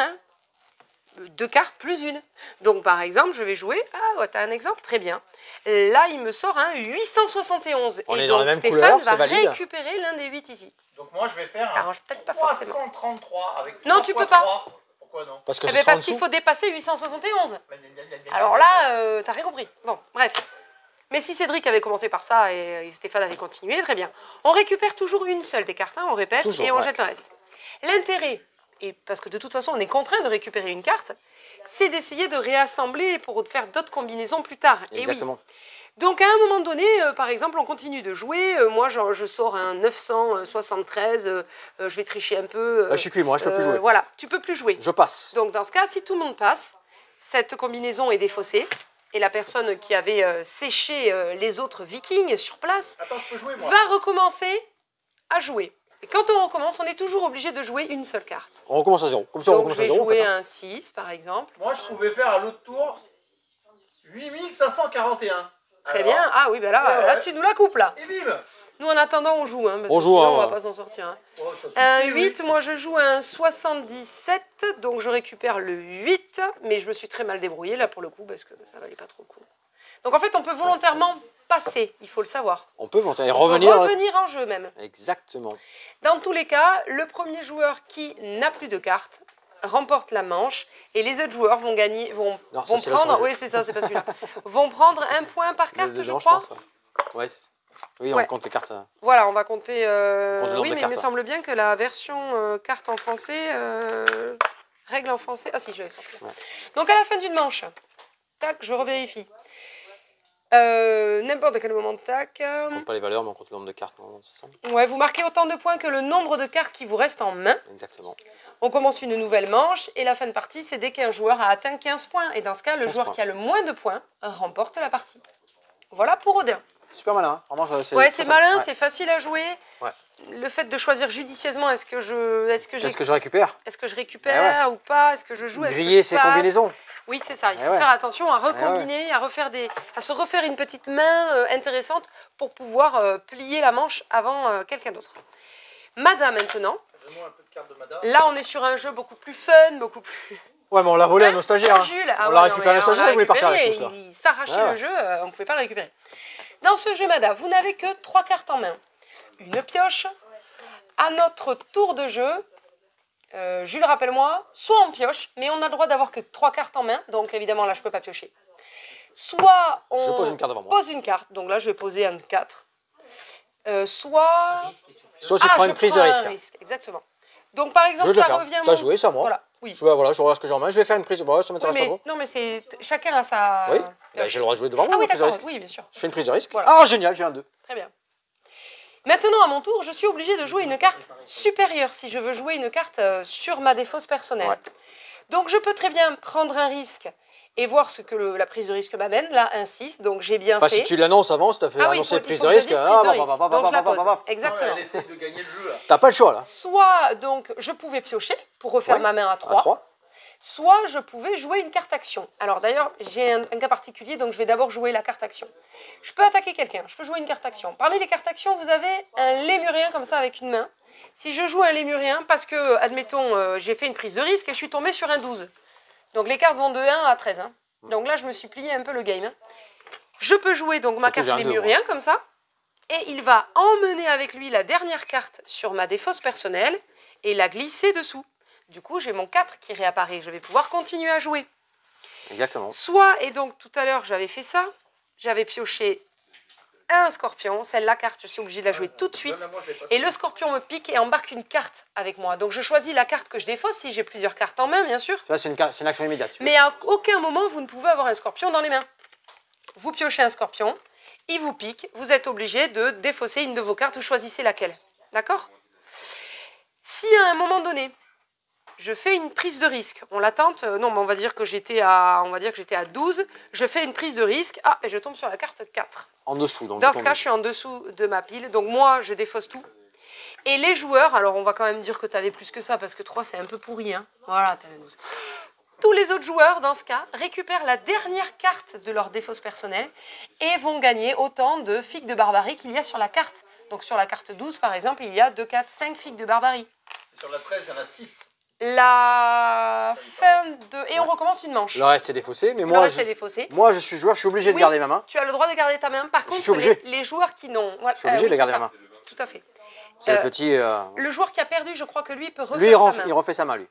2 cartes plus une. Donc par exemple, je vais jouer... Ah, ouais, t'as un exemple? Très bien. Là, il me sort un 871. On et est dans donc la même Stéphane couleur, va c'est valide. récupérer l'un des 8 ici. Donc moi je vais faire un T'arranges peut-être pas forcément. 333 avec Non, 3 tu fois peux pas. 3. Pourquoi non? Parce que Eh ce ben, sera en parce qu'il dessous. faut dépasser 871. Alors là, t'as rien compris. Bon, bref. Mais si Cédric avait commencé par ça et Stéphane avait continué, très bien. On récupère toujours une seule des cartes, on répète, Toujours, et on ouais. jette le reste. L'intérêt, et parce que de toute façon on est contraint de récupérer une carte, c'est d'essayer de réassembler pour faire d'autres combinaisons plus tard. Et oui. Exactement. Donc à un moment donné, par exemple, on continue de jouer. Moi, je sors un 973. Je vais tricher un peu. Là, je suis cuit, moi, je peux plus jouer. Voilà, tu peux plus jouer. Je passe. Donc dans ce cas, si tout le monde passe, cette combinaison est défaussée. Et la personne qui avait séché les autres vikings sur place Attends, je peux jouer moi. va recommencer à jouer. Et quand on recommence, on est toujours obligé de jouer une seule carte. On recommence à 0. Comme ça, on Donc recommence je à vais 0. jouer un 6 par exemple. Moi je pouvais faire à l'autre tour 8541. Très Alors, bien. Ah oui, ben là, Ouais, ouais. là tu nous la coupes là. Et bim. Nous, en attendant, on joue. Hein, parce On que joue, sinon, hein, on va ouais. pas s'en sortir. Hein. Oh, ça suffit, Un oui. 8, moi je joue un 77, donc je récupère le 8, mais je me suis très mal débrouillée là pour le coup parce que ça valait pas trop le coup. Donc en fait on peut volontairement passer, il faut le savoir. On peut volontairement On peut revenir. revenir en jeu même. Exactement. Dans tous les cas, le premier joueur qui n'a plus de cartes remporte la manche et les autres joueurs vont gagner, Non, ça, vont c'est l'autre prendre, jeu. oui c'est ça, c'est pas celui-là, vont prendre un point par carte je Dedans, crois. pense, ouais. Oui, Ouais. on compte les cartes. Voilà, on va compter. compte le nombre Oui, de mais il cartes, me hein. semble bien que la version carte en français, règle en français. Ah si, je l'avais sorti. Ouais. Donc à la fin d'une manche, tac, je revérifie. N'importe quel moment, tac. On compte pas les valeurs, mais on compte le nombre de cartes. Non, c'est ça. Ouais, vous marquez autant de points que le nombre de cartes qui vous restent en main. Exactement. On commence une nouvelle manche et la fin de partie, c'est dès qu'un joueur a atteint 15 points. Et dans ce cas, le 15 joueur points. qui a le moins de points remporte la partie. Voilà pour Odin. Super malin. Hein. Vraiment, Ouais, c'est malin, ouais. c'est facile à jouer. Ouais. Le fait de choisir judicieusement, est-ce que je récupère? Est-ce que je récupère ou pas? Est-ce que je joue? Est-ce que Griller je ses passe? combinaisons. Oui, c'est ça. Il Eh faut ouais. faire attention à recombiner, à se refaire une petite main intéressante pour pouvoir plier la manche avant quelqu'un d'autre. Mada maintenant. Donne-moi un peu de cartes de Mada. Là, on est sur un jeu beaucoup plus fun, beaucoup plus... Ouais, mais on l'a volé à nos stagiaires. Hein. Jules, ah On ouais, l'a non, récupéré à mais nos stagiaires, on l'a il voulait partir avec récupéré, tout ça. il s'arrachait Ouais. le jeu, on ne pouvait pas le récupérer. Dans ce jeu Mada, vous n'avez que 3 cartes en main. Une pioche. À notre tour de jeu, Jules, rappelle-moi, soit on pioche, mais on a le droit d'avoir que 3 cartes en main, donc évidemment là je ne peux pas piocher. Soit on Je pose une carte devant moi. pose une carte, donc là je vais poser un 4. Soit... Risque et tu pioches. Soit tu prends une je prise de prends un risque. risque. Exactement. Donc par Je exemple, vais le ça faire. revient... T'as joué, c'est à moi. Voilà, oui. Je regarde ce que j'ai en main. Je vais faire une prise de risque. Ça Oui, m'intéresse pas mais, trop. non, mais c'est chacun a sa... Oui, bah, j'ai le droit de jouer devant moi. Ah oui, une prise de d'accord, risque. oui, bien sûr. Je fais une prise de risque. Voilà. Ah, génial, j'ai un 2. Très bien. Maintenant, à mon tour, je suis obligée de jouer une carte supérieure si je veux jouer une carte sur ma défausse personnelle. Ouais. Donc, je peux très bien prendre un risque et voir ce que la prise de risque m'amène. Là, un 6, donc j'ai bien Enfin, fait. si tu l'annonces avant, si tu as fait Ah oui, annoncer il prise faut de que je risque, dise prise de risque. Donc, je la pose. Non, Exactement. elle essaie de gagner le jeu là. t'as pas le choix là. Soit, donc, je pouvais piocher pour refaire Ouais, ma main à À 3. 3. Soit je pouvais jouer une carte action. Alors d'ailleurs, j'ai un cas particulier, donc je vais d'abord jouer la carte action. Je peux attaquer quelqu'un, je peux jouer une carte action. Parmi les cartes action, vous avez un lémurien comme ça avec une main. Si je joue un lémurien, parce que, admettons, j'ai fait une prise de risque et je suis tombée sur un 12. Donc les cartes vont de 1 à 13. Hein. Donc là, je me suis plié un peu le game. Hein. Je peux jouer donc ma Surtout, carte j'ai un 2, lémurien comme ça. Et il va emmener avec lui la dernière carte sur ma défausse personnelle et la glisser dessous. Du coup, j'ai mon 4 qui réapparaît. Je vais pouvoir continuer à jouer. Exactement. Soit, et donc tout à l'heure, j'avais fait ça. J'avais pioché un scorpion. Celle-là, carte, je suis obligée de la jouer tout de suite. Donne-la-moi, je l'ai pas. Et le scorpion me pique et embarque une carte avec moi. Donc je choisis la carte que je défausse, si j'ai plusieurs cartes en main, bien sûr. Ça, c'est une action immédiate. Mais à aucun moment, vous ne pouvez avoir un scorpion dans les mains. Vous piochez un scorpion, il vous pique, vous êtes obligé de défausser une de vos cartes, vous choisissez laquelle. D'accord? Si à un moment donné, je fais une prise de risque, on la tente, non, mais on va dire que j'étais à 12, je fais une prise de risque, ah, et je tombe sur la carte 4. En dessous. Donc, Dans ce cas, je suis en dessous de ma pile, donc moi, je défausse tout. Et les joueurs, alors on va quand même dire que tu avais plus que ça, parce que 3, c'est un peu pourri, hein. Voilà, tu avais 12. Tous les autres joueurs, dans ce cas, récupèrent la dernière carte de leur défausse personnelle et vont gagner autant de figues de barbarie qu'il y a sur la carte. Donc sur la carte 12, par exemple, il y a 2, 4, 5 figues de barbarie. Sur la 13, il y en a 6. La fin de... Et on recommence une manche. Le reste est défaussé. Mais Le moi, reste est défaussé. moi, je suis joueur, je suis obligé de Oui. garder ma main. Tu as le droit de garder ta main. Par contre, suis obligé. les joueurs qui n'ont... Voilà, Je suis obligé de oui, garder c'est la ça. main. Tout à fait. C'est le petit. Le joueur qui a perdu, je crois que lui, il peut refaire Lui, sa main. il refait sa main, lui.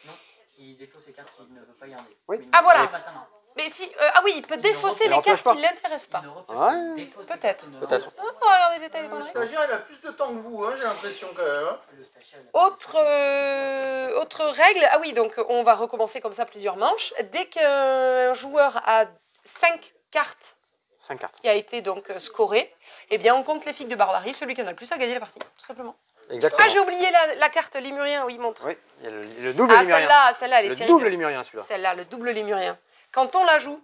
Non, il défausse ses cartes qu'il ne veut pas garder. Oui. Mais il Ah, ne voilà. repioche pas sa main. Mais si... ah oui, il peut défausser il les repioche cartes pas. qui ne l'intéressent pas. Il ne repioche Ouais. pas, il défausse ses Peut-être. cartes, il ne Peut-être. repioche Ah, on va regarder les détails des Le conneries. stagiaire, il a plus de temps que vous, hein, j'ai l'impression quand même. Hein. pas. Le stagiaire, il a pas fait ça. Autre règle, ah oui, donc on va recommencer comme ça plusieurs manches. Dès qu'un joueur a 5 cartes 5 cartes. qui a été donc scoré, eh bien on compte les figues de barbarie, celui qui en a le plus a gagné la partie, tout simplement. Exactement. Ah, j'ai oublié la carte lémurien, oui, montre. Oui, il y a le double Ah, lémurien. celle-là, elle est Le terrible. double lémurien, celui-là. Celle-là, le double lémurien. Quand on la joue,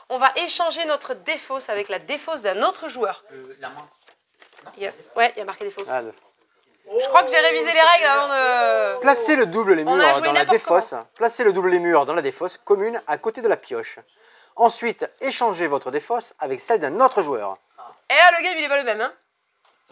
on va échanger notre défausse avec la défausse d'un autre joueur. La main. Non, Il y a- Ouais, il y a marqué défausse. Ah, Je crois que j'ai révisé les règles avant de... Placez le double lémur On a joué dans la n'importe défausse. Placez le double lémur dans la défausse commune à côté de la pioche. Ensuite, échangez votre défausse avec celle d'un autre joueur. Et là, le game, il est pas le même, hein.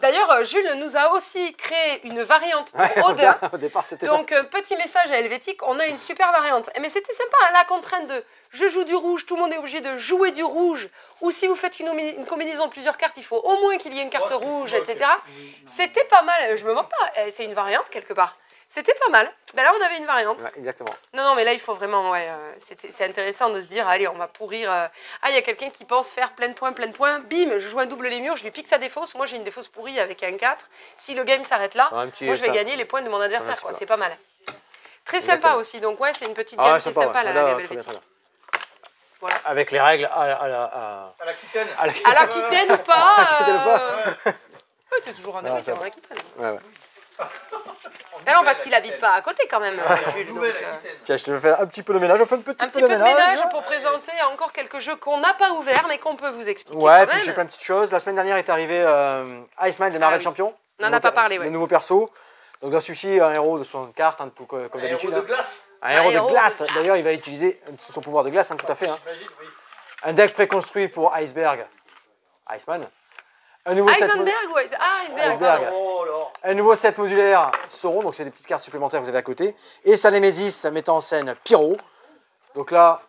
D'ailleurs, Jules nous a aussi créé une variante pour Ouais, Odin. au départ, c'était Donc, petit message à Helvétique, on a une super variante. Mais c'était sympa, hein, la contrainte de je joue du rouge, tout le monde est obligé de jouer du rouge. Ou si vous faites une combinaison de plusieurs cartes, il faut au moins qu'il y ait une carte rouge, etc. C'était pas mal, je me moque pas, c'est une variante quelque part. C'était pas mal. Ben là, on avait une variante. Ouais, exactement. Non, mais là, il faut vraiment, ouais, c'est intéressant de se dire, allez, on va pourrir. Ah, il y a quelqu'un qui pense faire plein de points, bim, je joue un double les murs, je lui pique sa défausse. Moi, j'ai une défausse pourrie avec un 4. Si le game s'arrête là, moi, je vais gagner les points de mon adversaire, quoi. C'est pas mal. Très sympa Exactement. aussi, donc ouais, c'est une petite gamme qui est sympa, la gamme helvétique. Voilà. Avec les règles À l'Aquitaine. À l'Aquitaine ou pas Aquitaine ou pas Oui, t'es toujours en Aquitaine, en Aquitaine. Ouais. Ah non, parce qu'il habite pas à côté quand même, Jules. Donc, Tiens, je te fais un petit peu de ménage. On fait un petit peu de ménage pour présenter encore quelques jeux qu'on n'a pas ouverts, mais qu'on peut vous expliquer Ouais, quand puis même. j'ai plein de petites choses. La semaine dernière est arrivé Iceman de Marvel oui. Champion. On n'en a pas parlé, ouais. Le nouveau perso. Donc dans celui-ci, un héros de 60 cartes, tout comme Un d'habitude. héros de glace. Un héros de héros glace. de glace. D'ailleurs, il va utiliser son pouvoir de glace, tout à fait. J'imagine, oui. Un deck préconstruit pour Iceberg. Iceman. Un nouveau set Heisenberg, ouais. Ah, Iceberg, Iceberg. pardon. Oh là. Un nouveau set modulaire Sauron, donc c'est des petites cartes supplémentaires que vous avez à côté. Et sa Némésis mettant en scène Pyro. Donc là,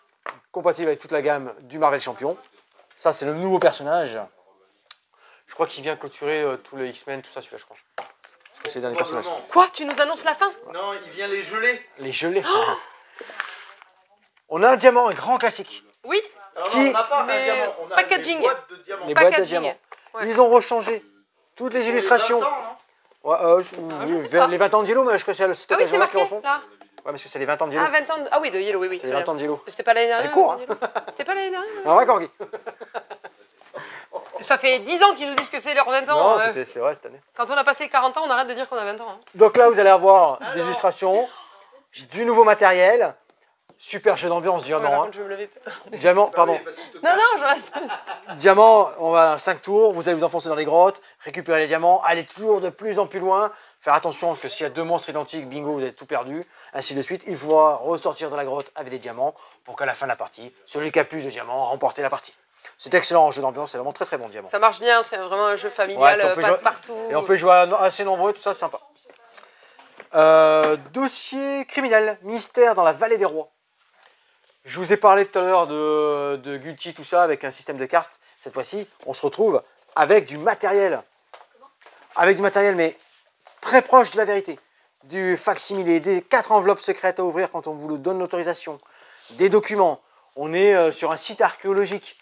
compatible avec toute la gamme du Marvel Champion. Ça, c'est le nouveau personnage. Je crois qu'il vient clôturer tous les X-Men, tout ça, celui-là, je crois. Parce que c'est le dernier personnage. Probablement. Quoi, tu nous annonces la fin? Non, il vient les geler. Les gelés. On a un diamant, un grand classique. Oui, Alors Qui- non, on n'a pas mais un diamant. On a packaging. des boîtes de diamants. Les boîtes de packaging. diamants. Ouais. Ils ont rechangé toutes les illustrations. Pour les 20 ans, non Ouais, je sais pas. les 20 ans de Yellow, mais je crois que c'est cette Ah oui, c'est occasion-là qu'ils marqué, refont. là. Ouais, parce que c'est les 20 ans de Yellow. Ah, 20 ans de... Ah oui, de Yellow, oui. C'est les 20 ans de Yellow. C'était pas l'année dernière? Elle court, hein. Yellow C'était pas l'année dernière? Un vrai corgi. Ça fait 10 ans qu'ils nous disent que c'est leurs 20 ans. Non, c'est vrai cette année. Quand on a passé 40 ans, on arrête de dire qu'on a 20 ans. Hein. Donc là, vous allez avoir des illustrations, du nouveau matériel, super jeu d'ambiance, Mais diamant. par hein. contre, je me levais peut-être. Diamant, Bah pardon. oui, parce qu'il te Non, cache. non, je reste. Diamant, on va à 5 tours, vous allez vous enfoncer dans les grottes, récupérer les diamants, aller toujours de plus en plus loin. Faire attention, parce que s'il y a deux monstres identiques, bingo, vous avez tout perdu. Ainsi de suite, il faudra ressortir de la grotte avec des diamants pour qu'à la fin de la partie, celui qui a plus de diamants remporte la partie. C'est excellent en jeu d'ambiance, c'est vraiment très bon diamant. Ça marche bien, c'est vraiment un jeu familial, Ouais, puis on peut jouer- passe-partout. Et on peut jouer assez nombreux, tout ça, c'est sympa. Dossier criminel, mystère dans la vallée des rois. Je vous ai parlé tout à l'heure de Guilty, tout ça, avec un système de cartes. Cette fois-ci, on se retrouve avec du matériel. Avec du matériel, mais très proche de la vérité. Du facsimilé, des 4 enveloppes secrètes à ouvrir quand on vous donne l'autorisation. Des documents. On est sur un site archéologique.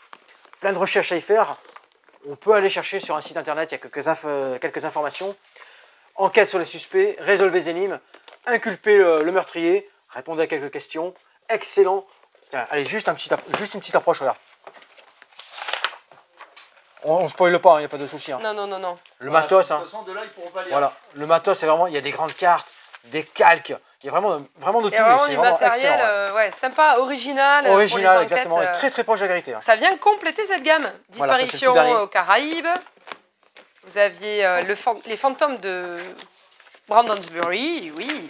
Plein de recherches à y faire. On peut aller chercher sur un site internet, il y a quelques informations. Enquête sur les suspects, résolvez les énigmes, inculpez le meurtrier, répondez à quelques questions. Excellent. Tiens, allez, juste une petite approche, regarde. On spoile pas, il n'y a pas de souci. Hein. Non. Le Voilà, matos, de hein. toute façon, de là, ils pourront pas lire. Voilà. Le matos, c'est vraiment, il y a des grandes cartes, des calques, il y a vraiment de Il tout. y a vraiment c'est du vraiment matériel excellent, ouais. sympa, original. pour les Original, enquêtes, exactement, et très proche de la vérité. Hein. Ça vient compléter cette gamme. Voilà, ça, c'est le Disparition tout dernier. aux Caraïbes. Vous aviez les fantômes de Brandonsbury, oui.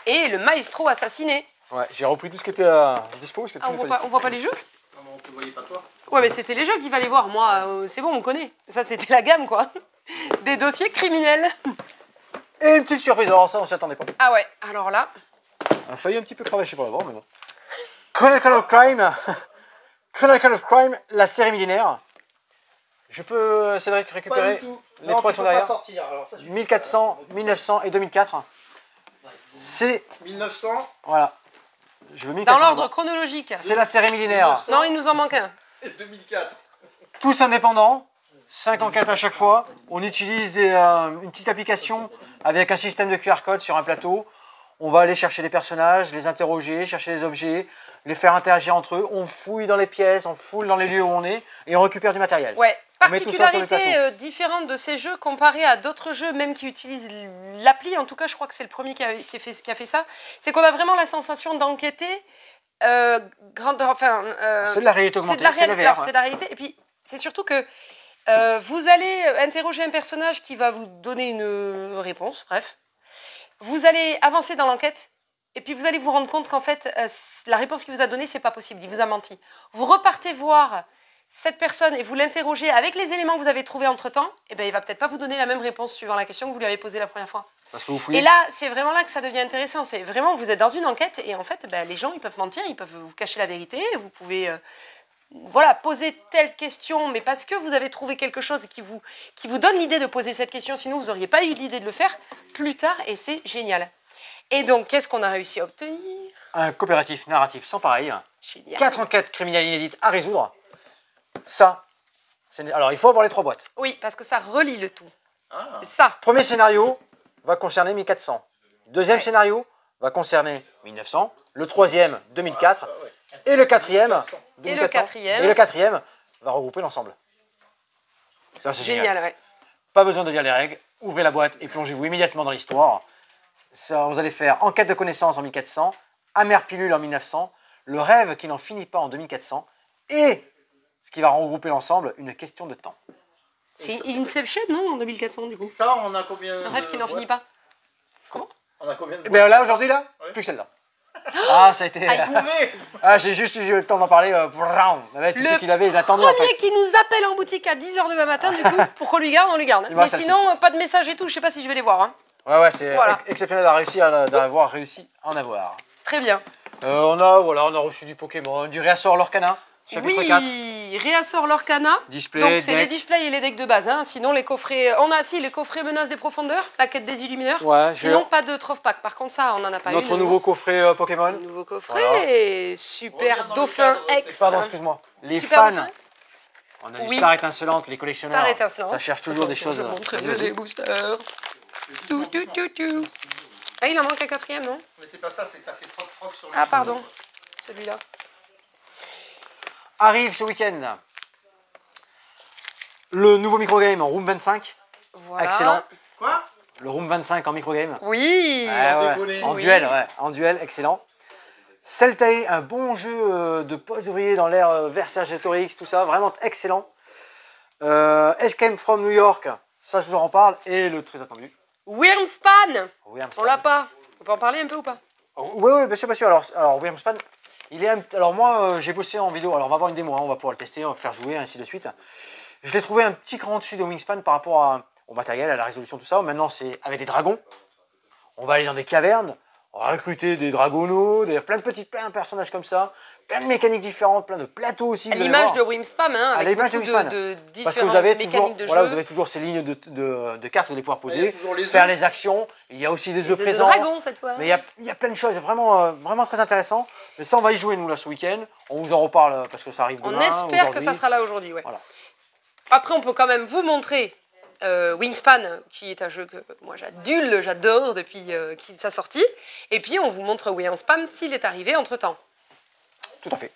Et le maestro assassiné. Ouais, j'ai repris tout ce qui était à dispo. Parce que Ah, tout on n'est voit pas pas, on voit pas les jeux? Non, mais on te voyait pas toi. Ouais, mais c'était les jeux qu'il fallait voir. Moi, c'est bon, on connaît. Ça, c'était la gamme, quoi. Des dossiers criminels. dispo. Et une petite surprise, alors ça, on s'y attendait pas. Ah ouais, alors là, On a failli un petit peu cravacher pour l'avoir, mais bon. Chronicle of Crime. Chronicle of Crime, la série millénaire. Je peux, Cédric, Pas récupérer du tout. les Non, trois tu qui sont peux pas derrière. sortir. Alors, ça, 1400, 1900 et 2004. C'est, 1900 voilà. Je veux 1400 dans l'ordre d'abord. chronologique. C'est la série millénaire. 1900. Non, il nous en manque un. et 2004. Tous indépendants, 5 enquêtes à chaque fois. On utilise une petite application avec un système de QR code sur un plateau. On va aller chercher les personnages, les interroger, chercher les objets, les faire interagir entre eux. On fouille dans les pièces, on fouille dans les lieux où on est et on récupère du matériel. Ouais, On met tout ça sur le particularité différente de ces jeux comparé à d'autres jeux, même qui utilisent l'appli. En tout cas, je crois que c'est le premier qui a fait ça. C'est qu'on a vraiment la sensation d'enquêter. C'est de la réalité C'est augmentée, de la c'est le réalité. VR. Alors, c'est de la réalité. Et puis, c'est surtout que vous allez interroger un personnage qui va vous donner une réponse, bref. Vous allez avancer dans l'enquête et puis vous allez vous rendre compte qu'en fait, la réponse qu'il vous a donnée, c'est pas possible. Il vous a menti. Vous repartez voir cette personne et vous l'interrogez avec les éléments que vous avez trouvés entre-temps, eh ben, il va peut-être pas vous donner la même réponse suivant la question que vous lui avez posée la première fois. Parce que vous fouillez. Et là, c'est vraiment là que ça devient intéressant. C'est vraiment, vous êtes dans une enquête et en fait, ben, les gens, ils peuvent mentir, ils peuvent vous cacher la vérité. Vous pouvez voilà, poser telle question, mais parce que vous avez trouvé quelque chose qui vous donne l'idée de poser cette question, sinon vous n'auriez pas eu l'idée de le faire plus tard et c'est génial. Et donc, qu'est-ce qu'on a réussi à obtenir? Un coopératif narratif sans pareil. Génial. 4 enquêtes criminelles inédites à résoudre. Ça, alors il faut avoir les 3 boîtes. Oui, parce que ça relie le tout. Ah. Ça. Premier scénario va concerner 1400. Deuxième Ouais. scénario va concerner 1900. Le troisième, 2004. Et le quatrième, 2400. Et le quatrième va regrouper l'ensemble. Ça, c'est génial. Génial, ouais. Pas besoin de lire les règles. Ouvrez la boîte et plongez-vous immédiatement dans l'histoire. Ça, vous allez faire enquête de connaissances en 1400, amère pilule en 1900, le rêve qui n'en finit pas en 2400 et ce qui va regrouper l'ensemble, une question de temps. C'est Inception, non, en 2400 du coup? Ça, on a combien? Un rêve qui n'en finit pas. Comment? On a combien de Et bien là, aujourd'hui, là, Ouais. plus que celle-là. Ah, ça a été... bourré? Ah, j'ai juste eu le temps d'en parler. Tous ceux qui l'avaient, ils attendaient en Premier fait. qui nous appelle en boutique à 10h demain matin, du coup, pour qu'on lui garde, on lui garde. Il Mais m'a celle-ci. sinon, pas de message et tout, je sais pas si je vais les voir. Hein. Ouais, c'est Voilà. exceptionnel d'avoir réussi à en avoir. Très bien. On a reçu du Pokémon, du réassort Lorcana, chapitre 4. Oui, réassort Lorcana. Display, Donc c'est les deck. displays et les decks de base. Hein. Sinon les coffrets, les coffrets menaces des profondeurs, la quête des illumineurs. Ouais, Sinon pas de troph pack. Par contre ça, on en a pas eu. Notre nouveau coffret Pokémon. Nouveau coffret, Voilà. super Reviens dans le Dauphin cadre, X. Pardon, excuse-moi. Les Super fans, Dauphin X. on a du Oui. Star étincelante, les collectionneurs. Star étincelante. Ça cherche toujours des choses. Je montre Vas-y, vas-y. les boosters. Tout. Ah, il en manque un quatrième, non? Mais c'est pas ça, c'est que ça fait froc sur le. Ah, pardon. Celui-là. Arrive ce week-end le nouveau microgame en Room 25. Voilà. Excellent. Quoi? Le Room 25 en microgame. Oui. déconner. En Oui. duel, ouais. En duel, excellent. Celtae, un bon jeu de pose ouvrier dans l'ère Vercingétorix, tout ça, vraiment excellent. Escape from New York, ça je vous en reparle. Et le très attendu. Wyrmspan. Wyrmspan. On l'a pas. On peut en parler un peu ou pas? Oui, bien sûr, bien sûr. Alors Wyrmspan, alors moi j'ai bossé en vidéo, alors on va avoir une démo, hein, on va pouvoir le tester, on va faire jouer, ainsi de suite. Je l'ai trouvé un petit cran dessus de Wingspan par rapport au matériel, à la résolution, tout ça. Maintenant c'est avec des dragons. On va aller dans des cavernes, on va recruter des dragonos, plein de personnages comme ça, plein de mécaniques différentes, plein de plateaux aussi. À l'image de Wymspam, hein, À avec l'image de beaucoup Wingspan. de Parce que différentes vous avez mécaniques toujours, de voilà, jeu. vous avez toujours ces lignes de cartes, vous allez pouvoir Il y a poser, toujours les faire œufs. les actions. Il y a aussi des Les œufs œufs de présents. dragon cette fois. Mais il y a plein de choses, vraiment très intéressant. Mais ça, on va y jouer nous là ce week-end. On vous en reparle parce que ça arrive demain. On espère que aujourd'hui. ça sera là aujourd'hui. Ouais. Voilà. Après, on peut quand même vous montrer Wingspan, qui est un jeu que moi j'adore depuis sa sortie. Et puis, on vous montre Wyrmspan s'il est arrivé entre-temps. Tout à fait.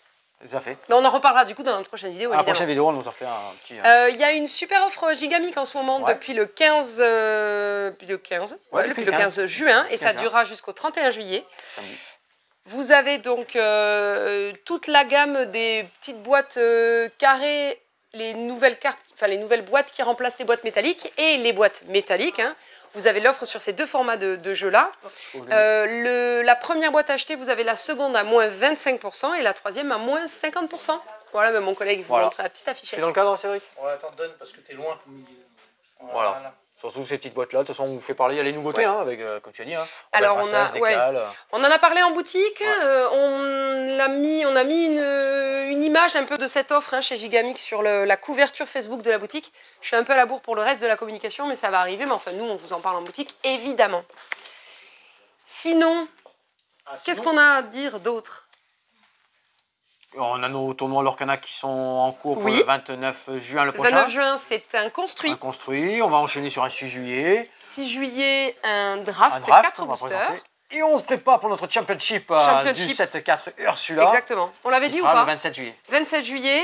Tout à fait. Mais on en reparlera du coup dans notre prochaine vidéo, À la évidemment. prochaine vidéo, on nous en fait un petit. Il y a une super offre Gigamic en ce moment Ouais. depuis le 15, depuis le 15 juin et ça 15 juin. durera jusqu'au 31 juillet. Samedi. Vous avez donc toute la gamme des petites boîtes carrées, les nouvelles cartes, enfin les nouvelles boîtes qui remplacent les boîtes métalliques et les boîtes métalliques. Hein. Vous avez l'offre sur ces deux formats de jeux-là. La première boîte achetée, vous avez la seconde à moins 25% et la troisième à moins 50%. Voilà, mais mon collègue vous Voilà. montre la petite C'est affichette. dans le cadre, Cédric? Ouais, attends, donne parce que t'es loin. Voilà. Surtout ces petites boîtes-là. De toute façon, on vous fait parler. Il y a les nouveautés, hein, avec, comme tu as dit. Hein. Alors, Avec on Princesse, a- des ouais. cales. On en a parlé en boutique, on a mis une image un peu de cette offre hein, chez Gigamic sur la couverture Facebook de la boutique. Je suis un peu à la bourre pour le reste de la communication, mais ça va arriver. Mais enfin, nous, on vous en parle en boutique, évidemment. Sinon, qu'est-ce qu'on a à dire d'autre? On a nos tournois Lorcana qui sont en cours pour Oui. le 29 juin le Le prochain. 29 juin, c'est un construit. Un construit. On va enchaîner sur un 6 juillet. 6 juillet, un draft, Un draft, 4 on va boosters. présenter. Et on se prépare pour notre championship, Championship. du 7-4 Ursula. Exactement. On l'avait Qui dit ou sera pas le 27 juillet. 27 juillet,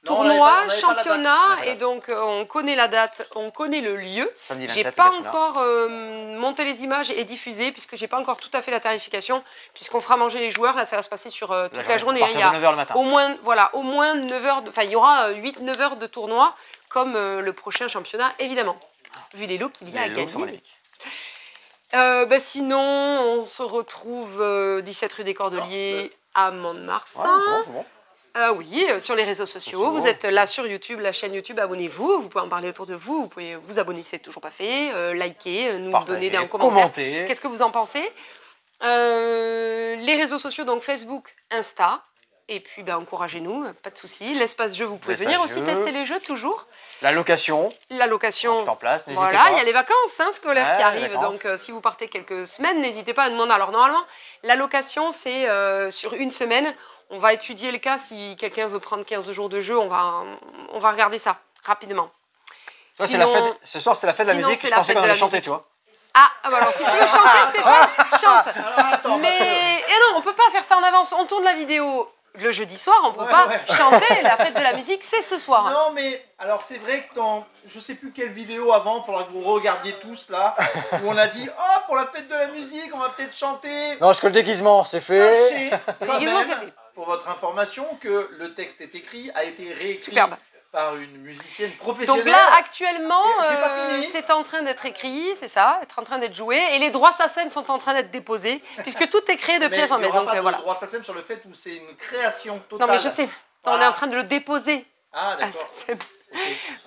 Non, on tournoi, avait pas la date. championnat, On avait pas la et donc on connaît la date, on connaît le lieu. Samedi J'ai 27 pas Ursula. encore monté les images et diffusé, puisque j'ai pas encore tout à fait la tarification, puisqu'on fera manger les joueurs. Là, ça va se passer sur toute la journée. À hein. partir de 9 h le matin. Au moins 9 heures, enfin il y aura 8-9 heures de tournoi, comme le prochain championnat, évidemment, vu les lots qu'il y a à Les lots sont gagner. magnifiques. Sinon, on se retrouve 17 rue des Cordeliers à Mont-de-Marsan. Ouais, c'est bon, c'est bon. Oui, sur les réseaux sociaux. Vous êtes là sur YouTube, la chaîne YouTube, abonnez-vous. Vous pouvez en parler autour de vous. Vous pouvez vous abonner si c'est toujours pas fait. Liker, nous Partagez, donner un commentaire. commenter. Qu'est-ce que vous en pensez? Les réseaux sociaux, donc Facebook, Insta. Et puis, encouragez-nous, pas de souci. L'espace jeu, vous pouvez venir aussi jeu. tester les jeux, toujours. La location. La location, En place, n'hésitez voilà, pas. il y a les vacances scolaires Ouais, qui les arrivent. vacances. Donc, si vous partez quelques semaines, n'hésitez pas à demander. Alors, normalement, la location, c'est sur une semaine. On va étudier le cas. Si quelqu'un veut prendre 15 jours de jeu, on va regarder ça rapidement. Toi, Sinon- ce soir, c'était la fête de la sinon, musique. c'est Je la pensais fête qu'on de allait la chanter, musique. tu vois. Ah, bah alors, si tu veux chanter, Stéphane, chante. Alors, attends, parce que- Mais non, on peut pas faire ça en avance. On tourne la vidéo le jeudi soir. On peut Ouais, pas ouais. chanter. La fête de la musique, c'est ce soir. Non, mais alors c'est vrai que dans je sais plus quelle vidéo avant, il faudra que vous regardiez tous là, où on a dit oh, pour la fête de la musique, on va peut-être chanter. Non, parce que le déguisement, c'est fait. Sachez quand déguisement, même, c'est fait. pour votre information, que le texte est écrit, a été réécrit Superbe. par une musicienne professionnelle. Donc là, actuellement, J'ai pas fini. c'est en train d'être écrit, c'est ça, être en train d'être joué, et les droits SACEM sont en train d'être déposés, puisque tout est créé de Mais pièce en il y pièce. aura Donc pas de voilà. droit SACEM sur le fait où c'est une création Non, totale. mais je sais, on est Voilà. en train de le déposer Ah à d'accord. SACEM.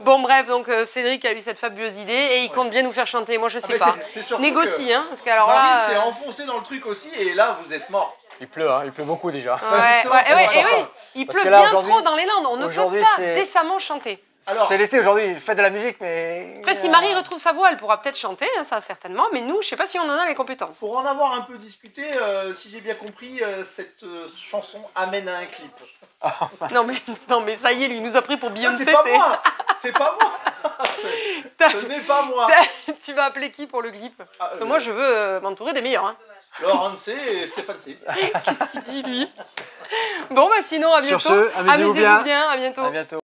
Bon, bref, donc Cédric a eu cette fabuleuse idée et il compte bien nous faire chanter. Moi, je sais mais pas. c'est surtout Négocie, que hein, parce que alors Marie là. s'est enfoncée dans le truc aussi et là vous êtes mort. Il pleut beaucoup déjà. Ouais, justement, ouais, c'est ouais, pour et ça. oui, il Parce pleut que là, bien aujourd'hui- trop dans les Landes. On ne peut aujourd'hui, pas c'est- décemment chanter. Alors, C'est l'été aujourd'hui, fête de la musique, mais. Après, si Marie retrouve sa voix, elle pourra peut-être chanter, hein, ça certainement, mais nous, je sais pas si on en a les compétences. pour en avoir un peu discuté, si j'ai bien compris, cette chanson amène à un clip. Non mais ça y est, lui, il nous a pris pour Ah, Beyoncé. c'est pas t'es- moi. C'est pas moi. Ce n'est pas moi. Tu vas appeler qui pour le clip? Ah, Parce que moi, je veux m'entourer des meilleurs. Hein. Laurent C et Stéphane C. Qu'est-ce qu'il dit, lui? Bon, bah sinon, à bientôt. Sur ce, amusez-vous bien. À bientôt. À bientôt.